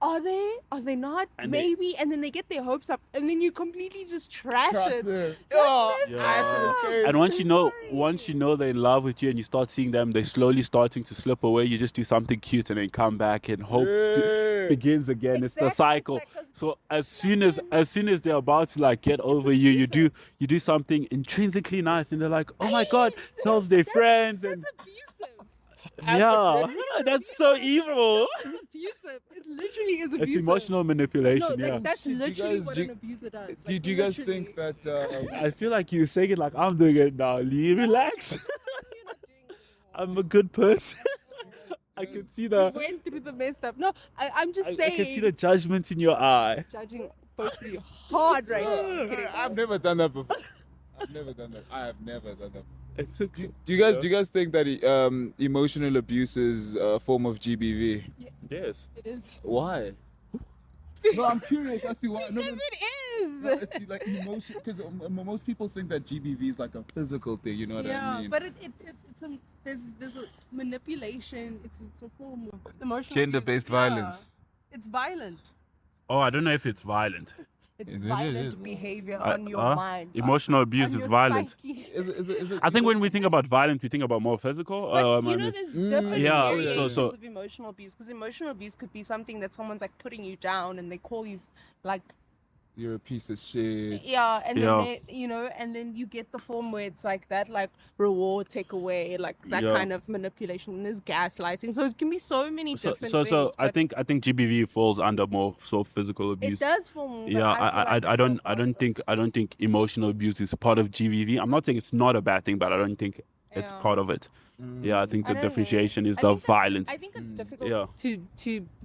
are they? Are they not? And Maybe. And then they get their hopes up, and then you completely just trash it. Yeah. And once you know they're in love with you and you start seeing them, they're slowly starting to slip away. You just do something cute and then come back and hope begins again. It's the Exactly, cycle. exactly. So as soon as they're about to like get over you, you do something intrinsically nice, and they're like, oh my god, tells their friends and That's abusive. yeah, that's so evil. It's abusive. It literally is abusive. It's emotional manipulation. No, yeah. like, that's Do you literally guys- what do an you- abuser does. Do Like, you guys literally. think that? I feel like you're saying it like I'm doing it now. Lee, relax. You're not doing it anymore. I'm a good person. I can see the Went through the messed up. No, I'm just I saying. can see the judgment in your eye. Judging both of you hard right now. I'm kidding. I've never done that before. I've never done that. I have never done that. It took Do you guys think that emotional abuse is a form of GBV? Yes. It is. Why? No, I'm curious as to why. No, Because it is. it's like emotion, because most people think that GBV is like a physical thing. You know what I mean? But it's a there's a manipulation. It's a form of emotional Gender-based abuse. Yeah. violence. It's violent. Oh, I don't know if it's violent. It's It violent is. behavior on your mind. Emotional abuse on is your violent. psyche. Is it, I think when we think about violence, we think about more physical. But I you know, mean- there's different yeah, variations so- of emotional abuse because emotional abuse could be something that someone's like putting you down and they call you like you're a piece of shit. yeah, and Yeah. then they, and then you get the form where it's like that, like reward, take away, like that Yeah. kind of manipulation. And there's gaslighting, so it can be so many different ways. So I but think GBV falls under more so physical it abuse. does form. but Yeah, I feel like it's still part I don't think emotional abuse is part of GBV. I'm not saying it's not a bad thing, but I don't think it's Yeah. part of it. Yeah, I think I the don't know. differentiation is I the think that's- violence. I think it's difficult Yeah.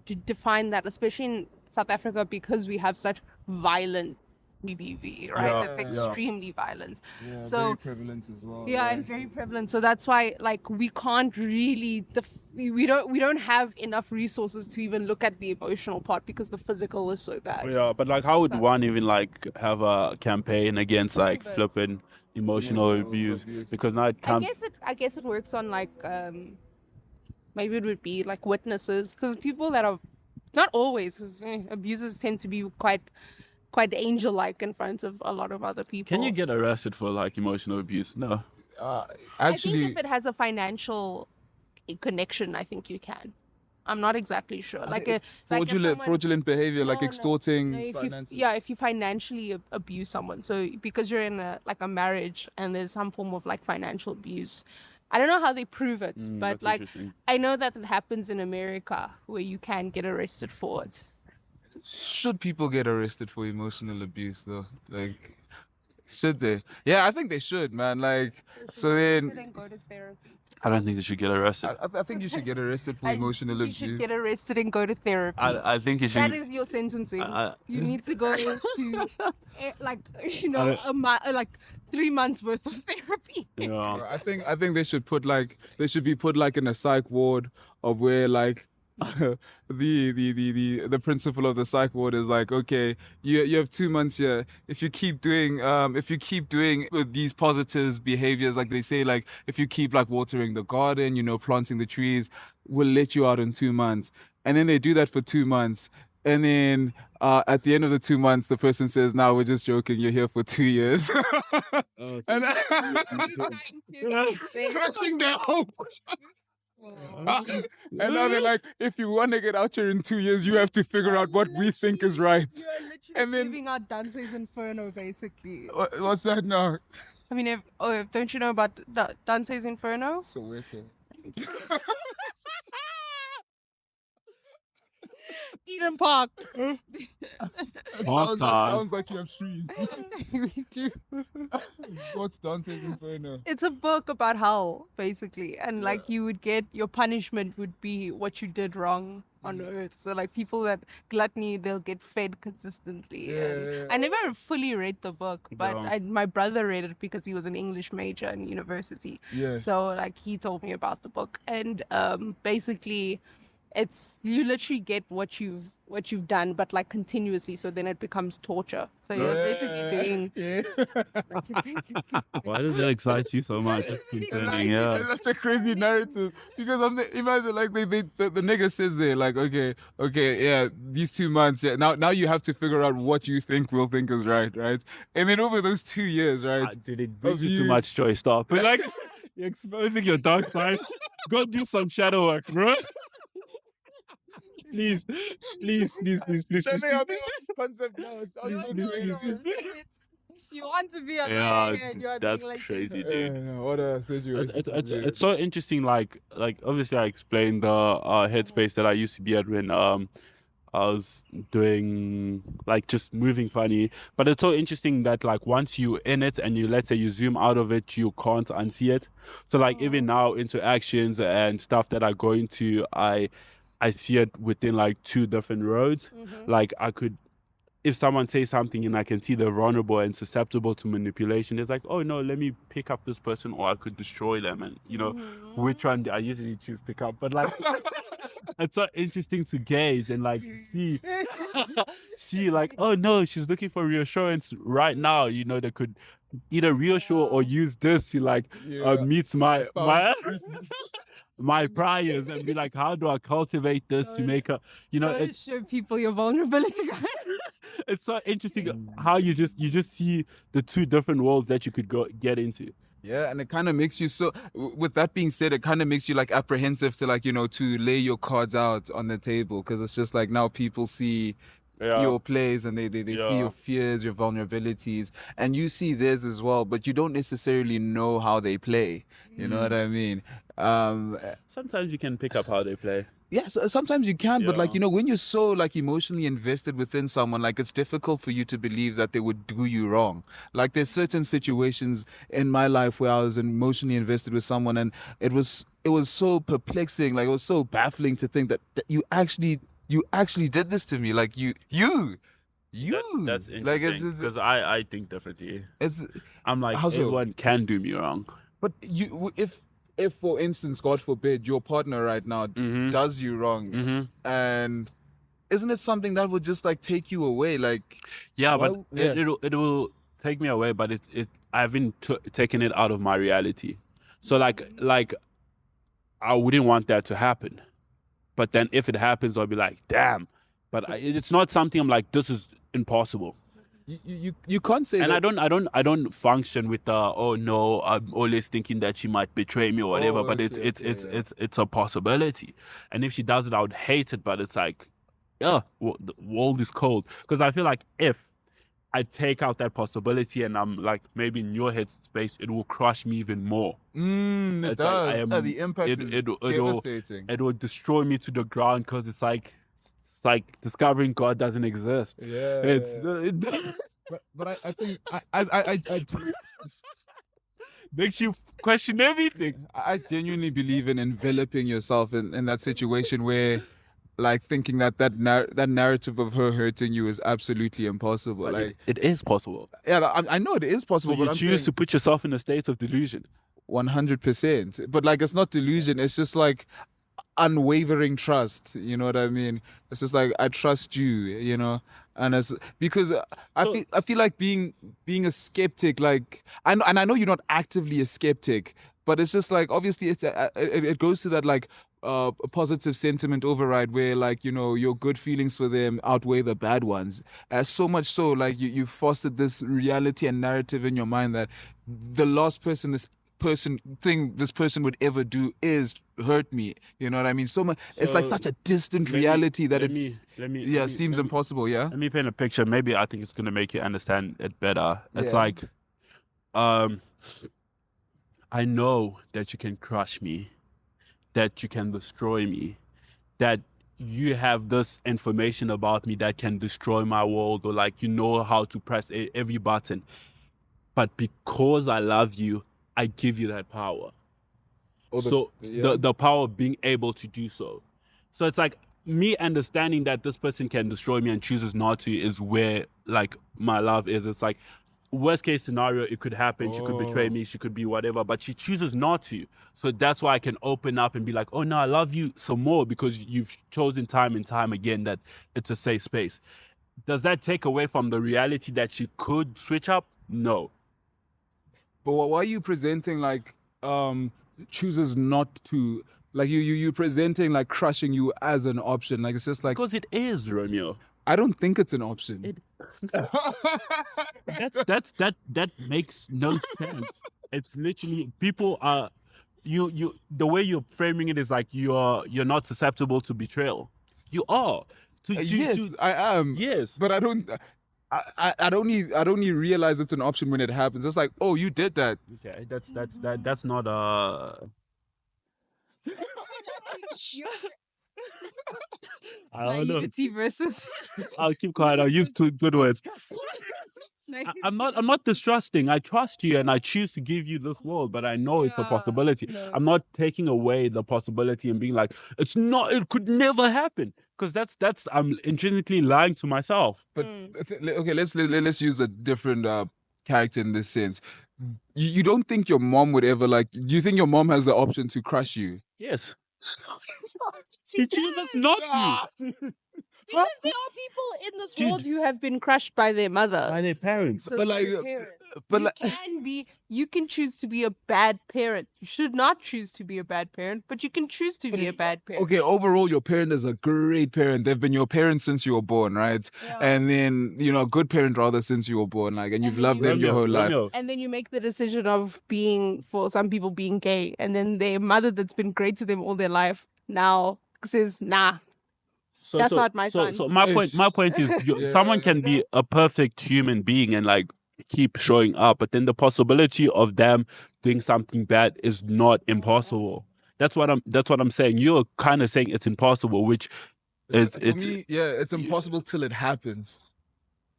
to define that, especially in South Africa, because we have such violent GBV, right? Yeah, It's yeah. extremely violent. Yeah, So- very prevalent as well. Yeah, and very prevalent. So that's why, like, we can't really we don't have enough resources to even look at the emotional part because the physical is so bad. Yeah, but like, how would Sucks. one even like have a campaign against like But- flipping emotional abuse? Because now it comes. I guess it works on like maybe it would be like witnesses because people that are not always because abusers tend to be quite angel-like in front of a lot of other people. Can you get arrested for like emotional abuse? No. I Actually, think if it has a financial connection, I think you can. I'm not exactly sure. Like a fraudulent behavior, like No, no. extorting No, finances. if you financially abuse someone, so because you're in a marriage and there's some form of like financial abuse, I don't know how they prove it, but That's like interesting. I know that it happens in America where you can get arrested for it. Should people get arrested for emotional abuse though? Like, should they? Yeah, I think they should, man. Like, so then and go to therapy. I don't think they should get arrested. I think you should get arrested for I emotional think you should abuse. get arrested and go to therapy. I think you should. That is your sentencing. You need to go to like like 3 months worth of therapy. Yeah. I think they should be put like in a psych ward of where like the principal of the psych ward is like, okay, you have 2 months here. If you keep doing with these positive behaviors, like they say, like if you keep like watering the garden, planting the trees, we'll let you out in 2 months. And then they do that for 2 months. And then at the end of the 2 months, the person says, "Now we're just joking. You're here for 2 years." And crushing their hope. And now they're like, if you want to get out here in 2 years, you have to figure out what we think is right. You're literally And then- giving out Dante's Inferno, basically. What's that now? I mean, don't you know about Dante's Inferno? Soweto. Eden Park. Sounds like you have trees. We do. What's Dante's Inferno? It's a book about hell, basically, and like you would get your punishment would be what you did wrong on earth. So like people that gluttony, they'll get fed consistently. And I never fully read the book, but Yeah. my brother read it because he was an English major in university. Yeah. So like he told me about the book, and basically, it's you literally get what you've done, but like continuously. So then it becomes torture. So you're basically doing. Like, you're basically Why does that excite you so much? It's concerning, yeah. It's such a crazy narrative because imagine like the nigga says there like, okay, yeah, these 2 months, yeah, now you have to figure out what you think we'll think is right, and then over those 2 years, right? Dude, it brings you too you- much joy. Stop. But like, you're exposing your dark side. Go do some shadow work, bro. Please. Concept now. It sounds so Please, crazy. please. You want to be a Yeah, lawyer and you are that's being like crazy, this. dude. What a situation. It's so interesting. Like obviously, I explained the headspace that I used to be at when I was doing like just moving funny. But it's so interesting that like once you in it and you let's say you zoom out of it, you can't unsee it. So like even now interactions and stuff that I go into, I see it within like 2 different roads. Like I could, if someone says something and I can see they're vulnerable and susceptible to manipulation, it's like, oh no, let me pick up this person, or I could destroy them. And which one I usually choose pick up. But like, it's so interesting to gauge and like see like, oh no, she's looking for reassurance right now. They could either reassure or use this to like meets my my priors and be like, how do I cultivate this to make her, Don't show people your vulnerability, guys. it's so interesting how you just see the 2 different worlds that you could get into. Yeah, and it kind of makes you with that being said, it kind of makes you like apprehensive to like, to lay your cards out on the table, because it's just like now people see your plays and they see your fears, your vulnerabilities, and you see theirs as well, but you don't necessarily know how they play. You know what I mean? Sometimes you can pick up how they play. Yes, sometimes you can, but like, Yeah. when you're so like emotionally invested within someone, like it's difficult for you to believe that they would do you wrong. Like there's certain situations in my life where I was emotionally invested with someone, and it was so perplexing, like it was so baffling to think that you actually did this to me. Like you. That's like interesting because I think differently. I'm like, How so? everyone can do me wrong. But if for instance, God forbid, your partner right now does you wrong, and isn't it something that would just like take you away? Like, Yeah, why- but it will take me away, but I haven't taken it out of my reality. So like I wouldn't want that to happen. But then if it happens, I'll be like, damn. But it's not something I'm like, this is impossible. you can't say And that. I don't function with the, oh no, I'm always thinking that she might betray me or whatever. Oh, but okay, it's a possibility. And if she does it, I would hate it. But it's like, yeah, the world is cold. Because I feel like if I take out that possibility and I'm like, maybe in your head space, it will crush me even more. It It's like does. The impact is devastating. it will destroy me to the ground because it's like discovering God doesn't exist. Yeah. It's But I think I makes you question everything. I genuinely believe in enveloping yourself in that situation where, like, thinking that narrative of her hurting you is absolutely impossible. But Like, it is possible. yeah, I know it is So possible, you but I'm choose saying to put yourself in a state of delusion. 100%. But like, it's not delusion. It's just like unwavering trust. You know what I mean? It's just like, I trust you. You know, and it's because I feel like being a skeptic. Like, and I know you're not actively a skeptic, but it's just like, obviously it goes to that, like, a positive sentiment override where, like, you know, your good feelings for them outweigh the bad ones. So much so, like, you fostered this reality and narrative in your mind that the last person this person would ever do is hurt me. You know what I mean? So much. It's like So such a distant let me- reality that let it's me- yeah let me- seems let me- impossible. Yeah. Let me paint a picture. Maybe I think it's gonna make you understand it better. It's Yeah. like, I know that you can crush me, that you can destroy me, that you have this information about me that can destroy my world, or like you know how to press every button. But because I love you, I give you that power. So the power of being able to do so. So it's like me understanding that this person can destroy me and chooses not to is where like my love is. It's like worst case scenario, it could happen. She could betray me. She could be whatever, but she chooses not to. So that's why I can open up and be like, oh no, I love you some more because you've chosen time and time again that it's a safe space. Does that take away from the reality that she could switch up? No. But why are you presenting like chooses not to, like, you presenting like crushing you as an option? Like, it's just like, Because it is, Romeo. I don't think it's an option. That makes no sense. It's literally people are you the way you're framing it is like you're not susceptible to betrayal. You are. Yes, I am. Yes. But I don't. I'd only realize it's an option when it happens. It's like, oh, you did that. Okay, that's not I don't know. Naivety versus. I'll keep quiet. I'll use two good words. I'm not distrusting. I trust you and I choose to give you this world, but I know it's a Yeah, possibility. no. I'm not taking away the possibility and being like, it could never happen. Because that's I'm intrinsically lying to myself. But okay, let's use a different character in this sense. You don't think your mom would ever, like? Do you think your mom has the option to crush you? Yes. She chooses not to. Because there are people in this world who have been crushed by their mother. By their parents. So But like, their parents. but you like- you can choose to be a bad parent. You should not choose to be a bad parent, but you can choose to be a bad parent. Okay, overall, your parent is a great parent. They've been your parents since you were born, right? Yeah. And then, you know, a good parent rather since you were born, like, and you've then loved you them your whole life. Romeo. And then you make the decision of for some people being gay, and then their mother that's been great to them all their life now says, nah. That's not my son. So my point is, someone can be a perfect human being and like keep showing up, but then the possibility of them doing something bad is not impossible. That's what I'm saying. You're kind of saying it's impossible, which is For me, yeah, it's impossible till it happens.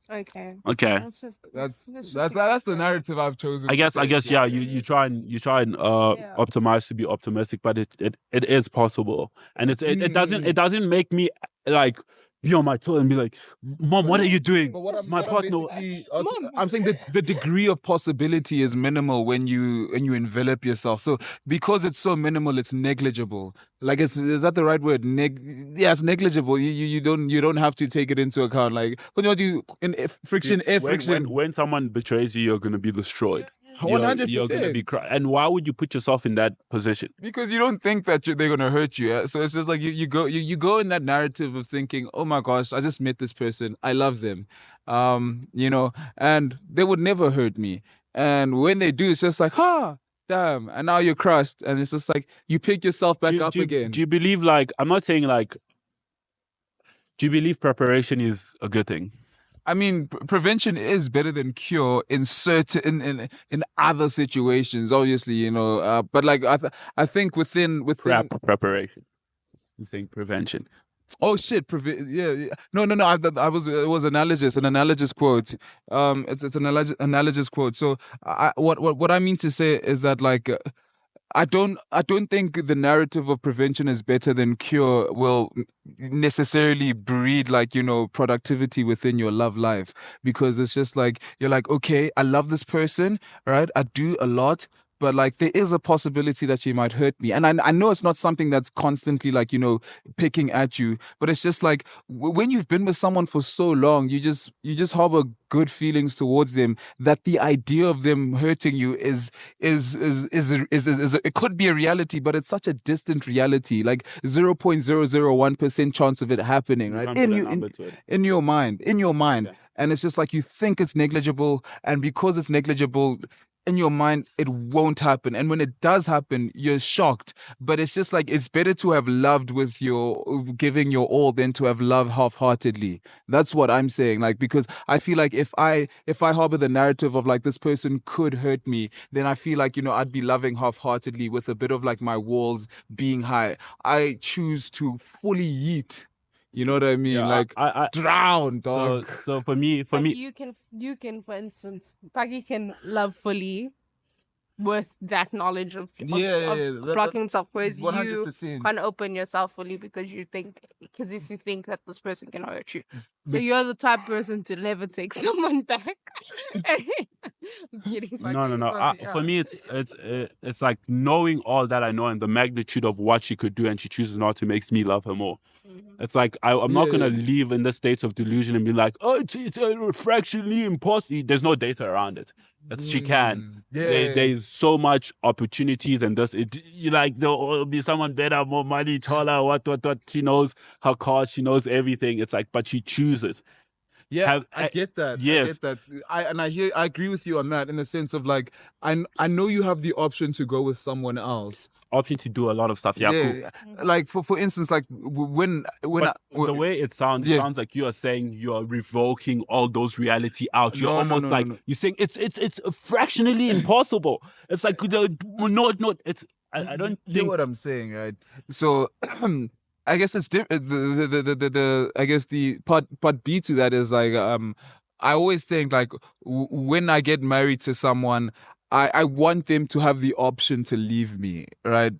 Okay. okay. That's just the narrative I've chosen. I guess yeah. You try and Yeah. optimize to be optimistic, but it is possible, and it doesn't make me like be on my toe and be like, Mom, what are you doing? But what My partner. I'm saying that the degree of possibility is minimal when you envelop yourself. So because it's so minimal, it's negligible. Like, is that the right word? Yeah, it's negligible. You don't have to take it into account. Like, when you do friction, air friction. When someone betrays you, you're gonna be destroyed. 100%. You're gonna be and why would you put yourself in that position? Because you don't think that they're gonna hurt you. Yeah? So it's just like you go in that narrative of thinking, oh my gosh, I just met this person, I love them, you know, and they would never hurt me. And when they do, it's just like, damn, and now you're crushed, and it's just like you pick yourself back up again. Do you believe, like, I'm not saying like, do you believe preparation is a good thing? I mean, prevention is better than cure in certain in other situations. Obviously, but like I think within. Preparation. You think prevention? Oh shit! Yeah, yeah. No, no, no. I was it was an analogous quote. It's an analogous quote. So what I mean to say is that like. I don't think the narrative of prevention is better than cure will necessarily breed like productivity within your love life, because it's just like you're like, okay, I love this person, right? I do a lot, but like there is a possibility that she might hurt me, and I know it's not something that's constantly like picking at you, but it's just like when you've been with someone for so long, you just harbor good feelings towards them, that the idea of them hurting you is it could be a reality, but it's such a distant reality, like 0.001% chance of it happening, You right? can't put a number to it. In your mind. Okay. And it's just like you think it's negligible, and because it's negligible in your mind, it won't happen. And when it does happen, you're shocked. But it's just like it's better to have loved with your giving your all than to have loved half-heartedly. That's what I'm saying. Like, because I feel like if I harbor the narrative of like this person could hurt me, then I feel like I'd be loving half-heartedly with a bit of like my walls being high. I choose to fully yeet. You know what I mean? Yeah, Like I drown, dog. so for me, Like you can, for instance, Paki can love fully with that knowledge of blocking himself, whereas you 100%. can't open yourself fully because if you think that this person can hurt you, so you're the type of person to never take someone back. I'm kidding, no, no, Paki, no. but For me, it's like knowing all that I know and the magnitude of what she could do, and she chooses not to, makes me love her more. It's like I'm not gonna live in the states of delusion and be like, oh, it's fractionally impossible. There's no data around it. She can. There's so much opportunities, and you like there'll be someone better, more money, taller, what. She knows her car, she knows everything. It's like, but she chooses. Yeah, I get that. Yes. I get that. I agree with you on that, in the sense of like I know you have the option to go with someone else. Option to do a lot of stuff. Yeah, cool. Like for instance, like But the way it sounds, it sounds like you are saying you are revoking all those reality out. You're almost like you're saying it's fractionally impossible. It's like no. I don't you know think what I'm saying, right? So I guess it's different. The I guess the part B to that is like I always think like when I get married to someone, I want them to have the option to leave me, right?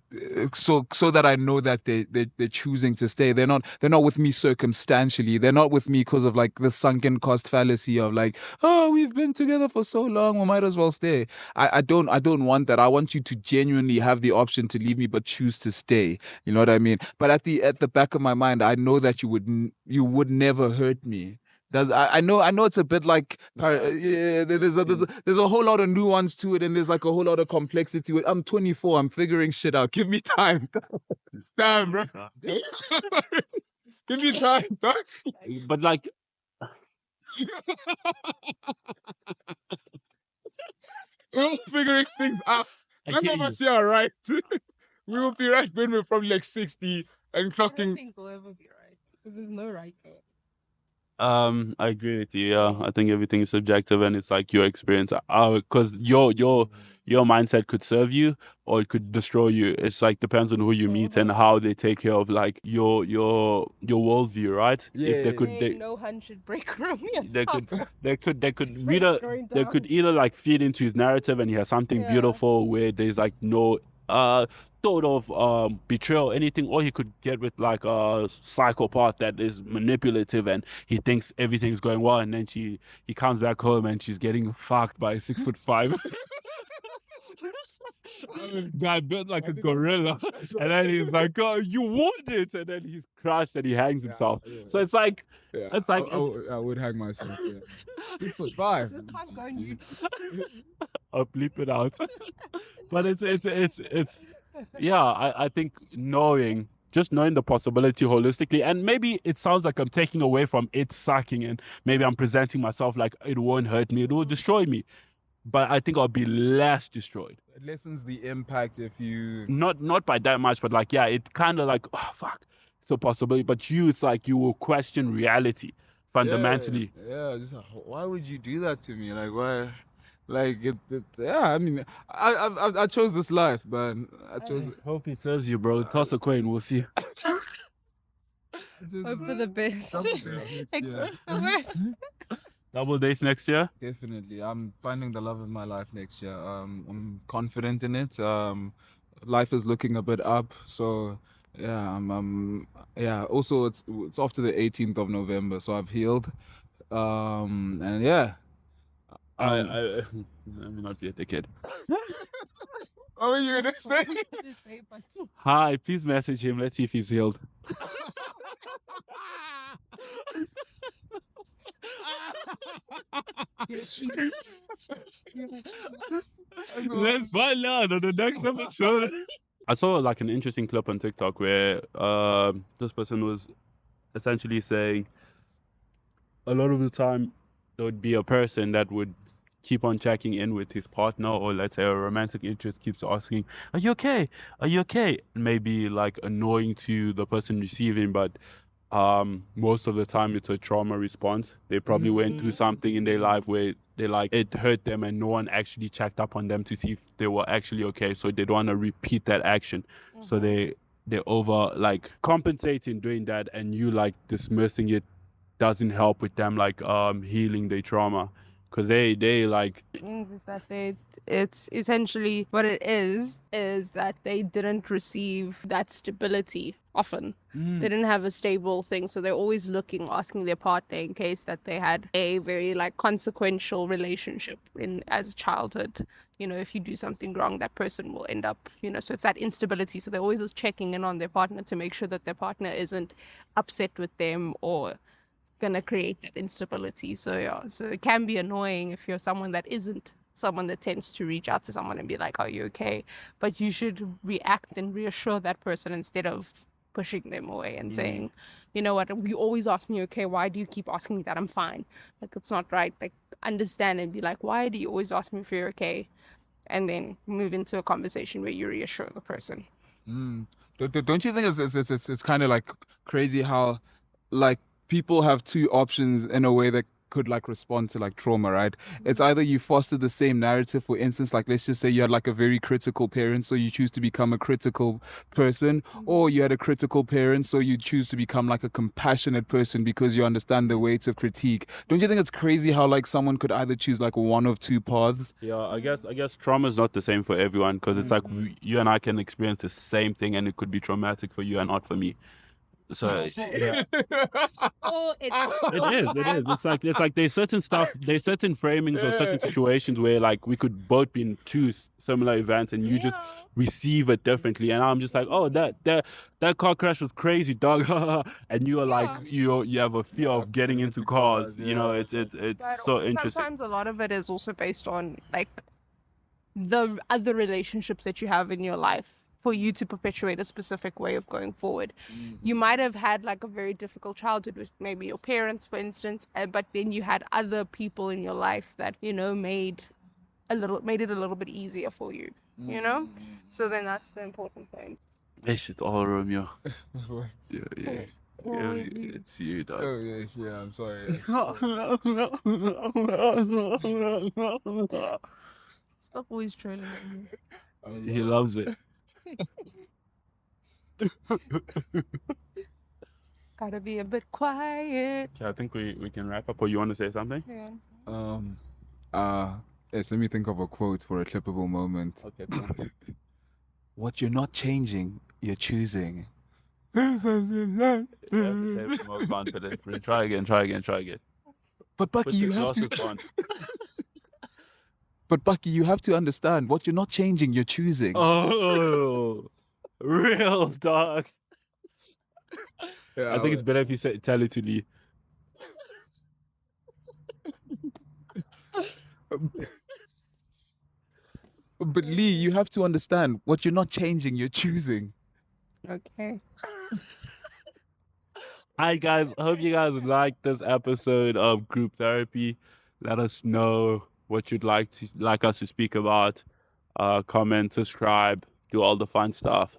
So that I know that they're choosing to stay. They're not with me circumstantially. They're not with me because of like the sunken cost fallacy of like, oh, we've been together for so long, we might as well stay. I don't want that. I want you to genuinely have the option to leave me but choose to stay. You know what I mean? But at the back of my mind, I know that you would never hurt me. I know it's a bit like there's a whole lot of nuance to it, and there's like a whole lot of complexity to it. I'm 24, I'm figuring shit out. Give me time. Damn, bro. Give me time, dog. but like We're all figuring things out. None of us here are right. We will be right when we're probably like 60 and I don't clocking. think we'll ever be right because there's no right to it. I agree with you. Yeah, I think everything is subjective, and it's like your experience. Because your mindset could serve you or it could destroy you. It's like depends on who you meet and how they take care of like your worldview, right? If they could, No hun should break Romeo's they heart. could they could they could Break either going they down. could either like feed into his narrative and he has something Yeah. beautiful where there's like no thought of betrayal, anything, or he could get with like a psychopath that is manipulative and he thinks everything's going well, and then he comes back home and she's getting fucked by a 6'5" guy built like a gorilla, and then he's like, "Oh, you want it," and then he's crushed and he hangs himself. So it's like, it's like I would hang myself. Yeah. 6'5". This can't go on YouTube. I'll bleep it out. But it's yeah, I think just knowing the possibility holistically, and maybe it sounds like I'm taking away from it sucking, and maybe I'm presenting myself like it won't hurt me, it will destroy me. But I think I'll be less destroyed. It lessens the impact if you. Not by that much, but like, yeah, it kind of like, oh fuck, it's a possibility. But it's like you will question reality fundamentally. Yeah, just why would you do that to me? Like why? Like yeah, I mean, I chose this life, man. I chose. Hope he serves you, bro. Toss a coin, we'll see. Hope for the best. Expect the worst. Double dates next year? Definitely, I'm finding the love of my life next year. I'm confident in it. Life is looking a bit up, so yeah. Yeah. Also, it's after the 18th of November, so I've healed. And yeah. Let me not be a dickhead. What were you gonna say? Hi, please message him. Let's see if he's healed. Let's find out on the next episode. I saw like an interesting clip on TikTok where this person was essentially saying a lot of the time there would be a person that would keep on checking in with his partner, or let's say a romantic interest keeps asking, "Are you okay? Are you okay?" Maybe like annoying to the person receiving, but most of the time it's a trauma response. They probably went through something in their life where they like it hurt them and no one actually checked up on them to see if they were actually okay, so they don't want to repeat that action. So they over like compensating doing that, and you like dismissing it doesn't help with them like healing their trauma, because they like Means is that it's essentially what it is that they didn't receive that stability often. They didn't have a stable thing, so they're always asking their partner in case that they had a very like consequential relationship as childhood. You know, if you do something wrong, that person will end up, so it's that instability. So they're always checking in on their partner to make sure that their partner isn't upset with them or gonna create that instability. So yeah, so it can be annoying if you're someone that isn't someone that tends to reach out to someone and be like, "Are you okay?" But you should react and reassure that person instead of pushing them away and saying, "You know what? You always ask me okay. Why do you keep asking me that? I'm fine." Like it's not right. Like understand and be like, "Why do you always ask me if you're okay?" And then move into a conversation where you reassure the person. Don't you think it's kind of like crazy how like people have two options in a way that could like respond to like trauma, right? It's either you foster the same narrative, for instance, like let's just say you had like a very critical parent, so you choose to become a critical person, or you had a critical parent, so you choose to become like a compassionate person because you understand the weight of critique. Don't you think it's crazy how like someone could either choose like one of two paths? yeah, I guess trauma is not the same for everyone, because it's like you and I can experience the same thing and it could be traumatic for you and not for me. So yeah. Oh, It is. It's like there's certain framings or certain situations where like we could both be in two similar events and you just receive it differently. And I'm just like, oh, that car crash was crazy, dog. And you are like, you have a fear of getting into cars. You know, it's But so also interesting. sometimes a lot of it is also based on like the other relationships that you have in your life for you to perpetuate a specific way of going forward. You might have had like a very difficult childhood with maybe your parents, for instance, but then you had other people in your life that made it a little bit easier for you. So then that's the important thing. This shit all Romeo. Yeah. It's you, dog. Oh yes, yeah. I'm sorry. Stop always trolling me. He loves it. Gotta be a bit quiet. Okay, I think we can wrap up. Or you want to say something? Yeah. Yes. Let me think of a quote for a clippable moment. Okay, cool. What you're not changing, you're choosing. More confident. Try again. But Bucky, Put the you have to. glasses on. But Bucky, you have to understand. What you're not changing, you're choosing. Oh, real dog. Yeah, I think it's better if you tell it to Lee. But Lee, you have to understand. What you're not changing, you're choosing. Okay. Hi guys, I hope you guys liked this episode of Group Therapy. Let us know what you'd like us to speak about. Comment, subscribe, do all the fun stuff.